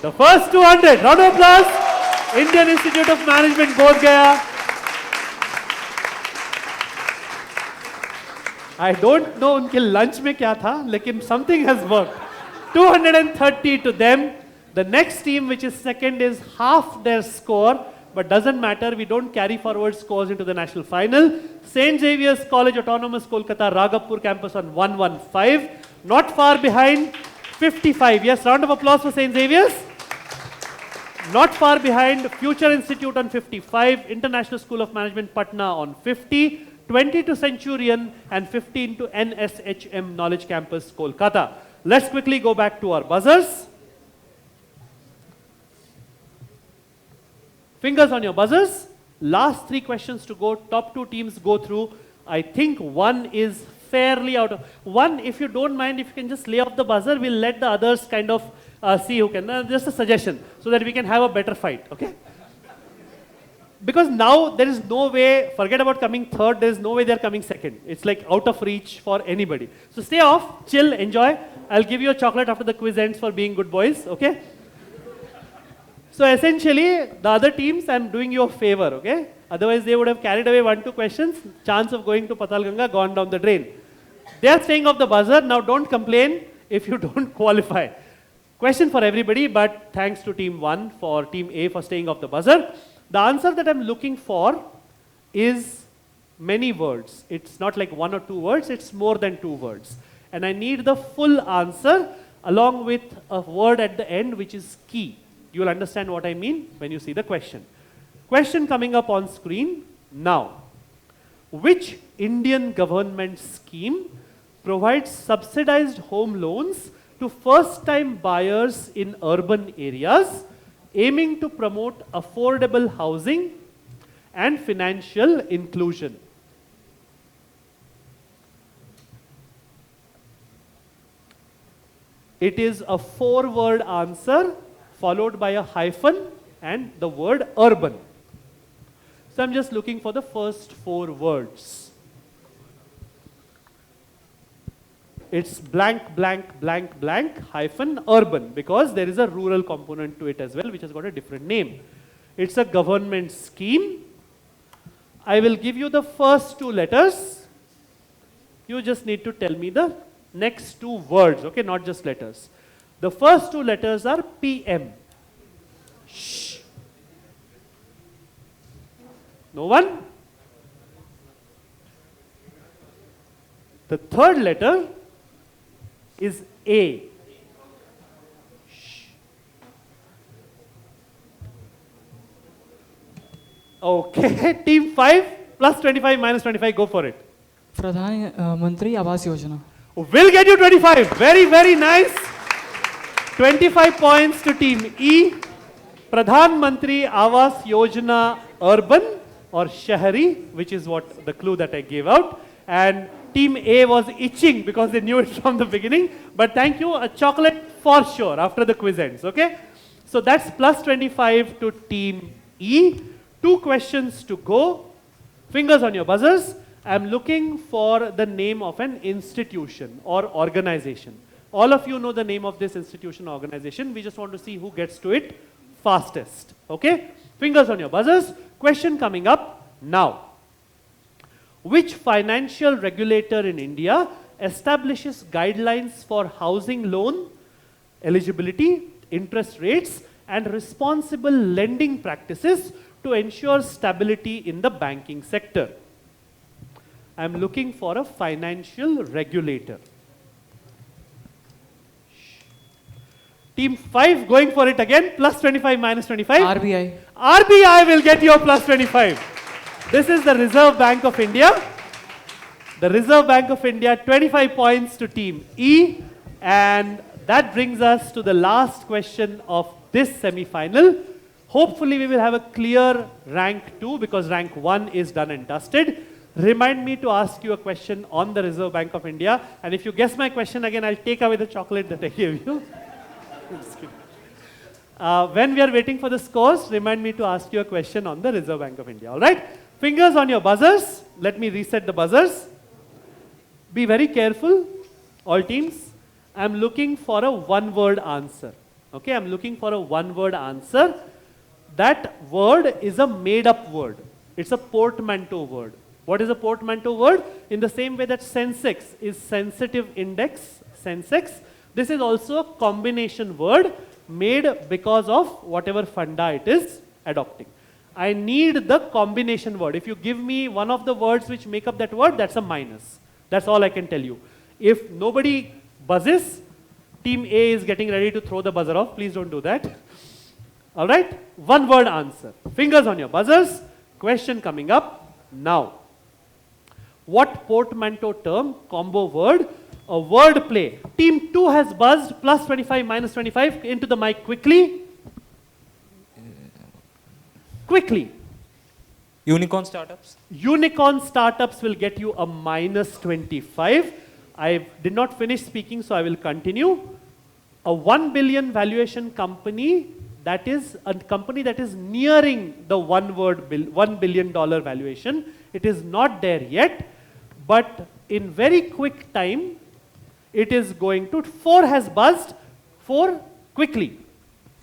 The first 200, round of applause. Indian Institute of Management, Bodh Gaya. I don't know उनके lunch में क्या था, लेकिन something has worked. 230 to them. The next team, which is second, is half their score, but doesn't matter. We don't carry forward scores into the national final. St. Xavier's College Autonomous Kolkata, Ragapur campus on 115. Not far behind, 55. Yes, round of applause for St. Xavier's. Not far behind, Future Institute on 55, International School of Management, Patna on 50, 20 to Centurion, and 15 to NSHM Knowledge Campus, Kolkata. Let's quickly go back to our buzzers. Fingers on your buzzers. Last 3 questions to go. Top 2 teams go through. I think one is fairly out of... One, if you don't mind, if you can just lay off the buzzer, we'll let the others kind of see who can. Just a suggestion, so that we can have a better fight, okay? Because now there is no way, forget about coming third, there is no way they are coming second. It's like out of reach for anybody. So stay off, chill, enjoy. I'll give you a chocolate after the quiz ends for being good boys, okay? So essentially, the other teams, I'm doing you a favor, okay? Otherwise, they would have carried away 1-2 questions. Chance of going to Patal Ganga gone down the drain. They are staying off the buzzer. Now don't complain if you don't qualify. Question for everybody, but thanks to team 1 for team A for staying off the buzzer. The answer that I'm looking for is many words. It's not like 1 or 2 words, it's more than 2 words. And I need the full answer along with a word at the end which is key. You will understand what I mean when you see the question. Question coming up on screen now. Which Indian government scheme provides subsidized home loans to first-time buyers in urban areas, aiming to promote affordable housing and financial inclusion? It is a 4-word answer followed by a hyphen and the word urban. So I'm just looking for the first 4 words. It's blank, blank, blank, blank, hyphen, urban, because there is a rural component to it as well, which has got a different name. It's a government scheme. I will give you the first 2 letters. You just need to tell me the next 2 words, okay, not just letters. The first 2 letters are PM. Shh. No one? The third letter is A. Shh. Okay, team 5 plus 25 minus 25, go for it. Pradhan Mantri Awas Yojana. Will get you 25. Very, very nice. 25 points to team E. Pradhan Mantri Awas Yojana Urban or Shahari, which is what the clue that I gave out. And team A was itching because they knew it from the beginning. But thank you, a chocolate for sure after the quiz ends, okay? So that's plus 25 to team E. 2 questions to go. Fingers on your buzzers. I'm looking for the name of an institution or organization. All of you know the name of this institution or organization. We just want to see who gets to it fastest, okay? Fingers on your buzzers. Question coming up now. Which financial regulator in India establishes guidelines for housing loan eligibility, interest rates, and responsible lending practices to ensure stability in the banking sector? I'm looking for a financial regulator. Team 5 going for it again, plus 25 minus 25. RBI. RBI will get you a plus 25. This is the Reserve Bank of India. The Reserve Bank of India, 25 points to Team E. And that brings us to the last question of this semi-final. Hopefully we will have a clear rank 2 because rank 1 is done and dusted. Remind me to ask you a question on the Reserve Bank of India. And if you guess my question again, I'll take away the chocolate that I gave you. When we are waiting for the scores, remind me to ask you a question on the Reserve Bank of India. All right? Fingers on your buzzers. Let me reset the buzzers. Be very careful, all teams. I'm looking for a one-word answer. Okay, I'm looking for a one-word answer. That word is a made-up word. It's a portmanteau word. What is a portmanteau word? In the same way that Sensex is sensitive index, Sensex, this is also a combination word made because of whatever funda it is adopting. I need the combination word. If you give me one of the words which make up that word, that's a minus. That's all I can tell you. If nobody buzzes, Team A is getting ready to throw the buzzer off. Please don't do that. All right? One word answer. Fingers on your buzzers. Question coming up now. What portmanteau term, combo word, a word play? Team 2 has buzzed, plus 25, minus 25. Into the mic quickly. Quickly. Unicorn startups. Unicorn startups will get you a minus 25. I did not finish speaking, so I will continue. A 1 billion valuation company, that is a company that is nearing the $1 billion valuation. It is not there yet, but in very quick time, it is going to. 4 has buzzed. 4 quickly.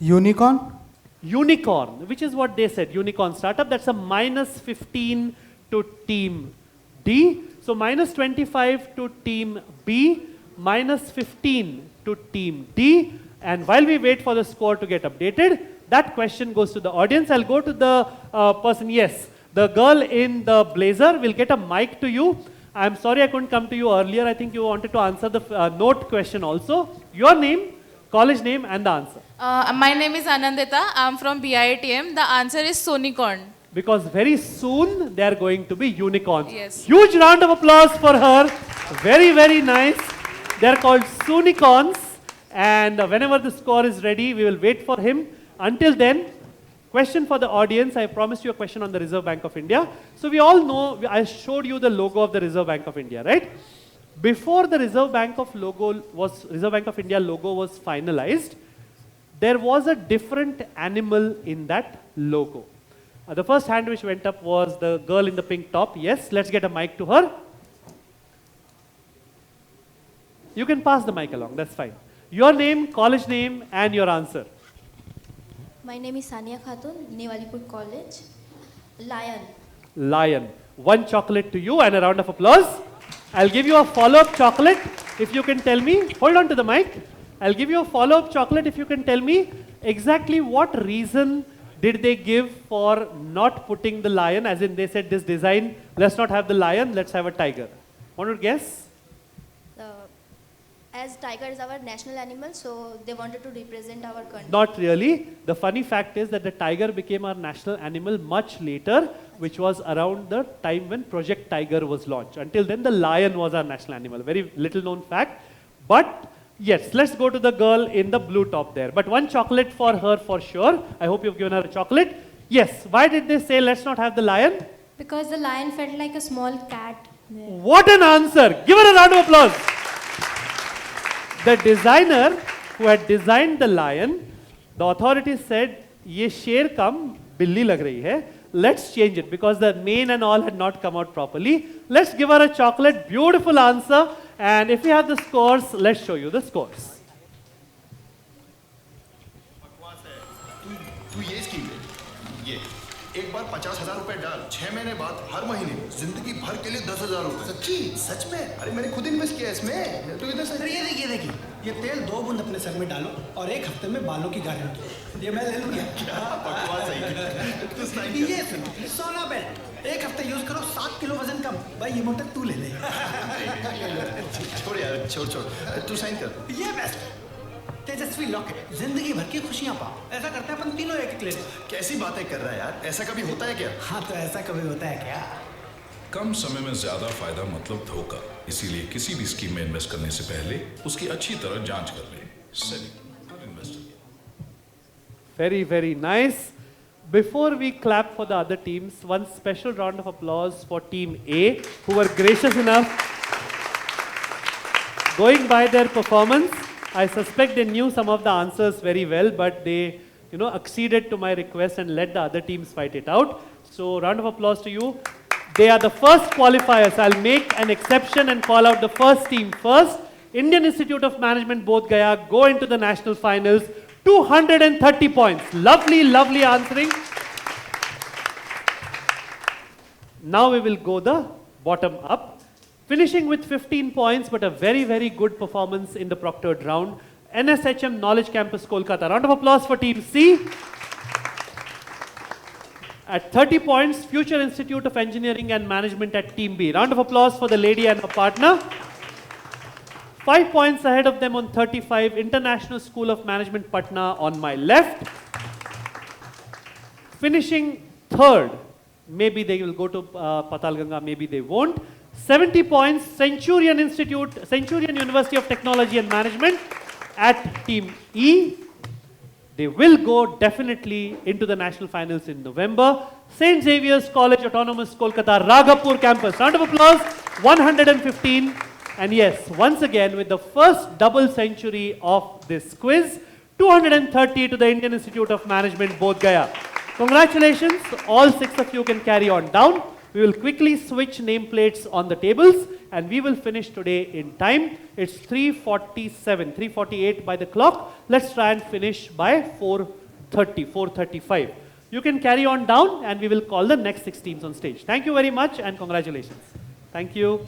Unicorn? Unicorn, which is what they said, unicorn startup. That's a minus 15 to Team D. So minus 25 to Team B, minus 15 to Team D. And while we wait for the score to get updated, that question goes to the audience. I'll go to the person. Yes, the girl in the blazer will get a mic to you. I'm sorry I couldn't come to you earlier. I think you wanted to answer the note question also. Your name, college name, and the answer. My name is Anandita. I'm from BITM. The answer is Sonicorn. Because very soon they are going to be unicorns. Yes. Huge round of applause for her. Very, very nice. They are called Sonicorns. And whenever the score is ready, we will wait for him. Until then, question for the audience. I promised you a question on the Reserve Bank of India. So we all know, I showed you the logo of the Reserve Bank of India, right? Before the Reserve Bank of India logo was finalized, there was a different animal in that logo. The first hand which went up was the girl in the pink top. Yes, let's get a mic to her. You can pass the mic along, that's fine. Your name, college name, and your answer. My name is Sania Khatun, Bhawanipur College. Lion. Lion. 1 chocolate to you and a round of applause. I'll give you a follow-up chocolate if you can tell me. Hold on to the mic. I'll give you a follow-up chocolate if you can tell me exactly what reason did they give for not putting the lion, as in they said this design, let's not have the lion, let's have a tiger. Want to guess? As tiger is our national animal, so they wanted to represent our country. Not really. The funny fact is that the tiger became our national animal much later, which was around the time when Project Tiger was launched. Until then, the lion was our national animal. Very little known fact. But yes, let's go to the girl in the blue top there. But 1 chocolate for her for sure. I hope you've given her a chocolate. Yes, why did they say let's not have the lion? Because the lion felt like a small cat. There. What an answer! Give her a round of applause. The designer who had designed the lion, the authorities said, "Ye sher kam, billi lag rahi hai. Let's change it," because the mane and all had not come out properly. Let's give her a chocolate. Beautiful answer. And if we have the scores, let's show you the scores. तू ये scheme ले, ये एक बार 50,000 रुपए डाल, 6 महीने बाद हर महीने जिंदगी भर के लिए 10,000 रुपए। सच्ची? सच में? अरे मैंने खुद इन्वेस्ट किया इसमें। तो इधर से ये देखिए ये तेल 2 बूंद अपने सर में डालो और 1 हफ्ते में बालों की गारंटी। ये मैं ले लूँ क्या? बकवास है। ये सोना बेल्ट 1 हफ्ते यूज करो 7 किलो वजन कम। भाई ये मोटर तू ले ले। छोड़ यार, छोड़ तू साइन कर। ये बेस्ट तेजस्वी लॉकेट, जिंदगी भर की खुशियां पाओ। ऐसा करते हैं अपन तीनों एक ले। कैसी बातें कर रहा है यार, ऐसा कभी होता है क्या? हाँ तो ऐसा कभी होता है क्या? कम समय में ज्यादा फायदा मतलब धोखा, इसीलिए किसी भी स्कीम में इन्वेस्ट करने से पहले उसकी अच्छी तरह जांच कर लें। SEBI good investor. Very, very nice. Before we clap for the other teams, one special round of applause for Team A, who were gracious enough. Going by their performance, I suspect they knew some of the answers very well, but they, acceded to my request and let the other teams fight it out. So, round of applause to you. They are the first qualifiers. I'll make an exception and call out the first team first. Indian Institute of Management, Bodh Gaya, go into the national finals. 230 points. Lovely, lovely answering. Now we will go the bottom up. Finishing with 15 points, but a very, very good performance in the proctored round. NSHM Knowledge Campus, Kolkata. Round of applause for Team C. At 30 points, Future Institute of Engineering and Management at Team B. Round of applause for the lady and her partner. 5 points ahead of them on 35, International School of Management, Patna on my left. Finishing third, maybe they will go to Patalganga, maybe they won't. 70 points, Centurion University of Technology and Management at Team E. They will go definitely into the national finals in November. St. Xavier's College, Autonomous, Kolkata, Raghapur campus. Round of applause, 115. And yes, once again, with the first double century of this quiz, 230 to the Indian Institute of Management, Bodh Gaya. Congratulations, all 6 of you can carry on down. We will quickly switch nameplates on the tables and we will finish today in time. It's 3:47, 3:48 by the clock. Let's try and finish by 4:30, 4:35. You can carry on down and we will call the next 6 teams on stage. Thank you very much and congratulations. Thank you.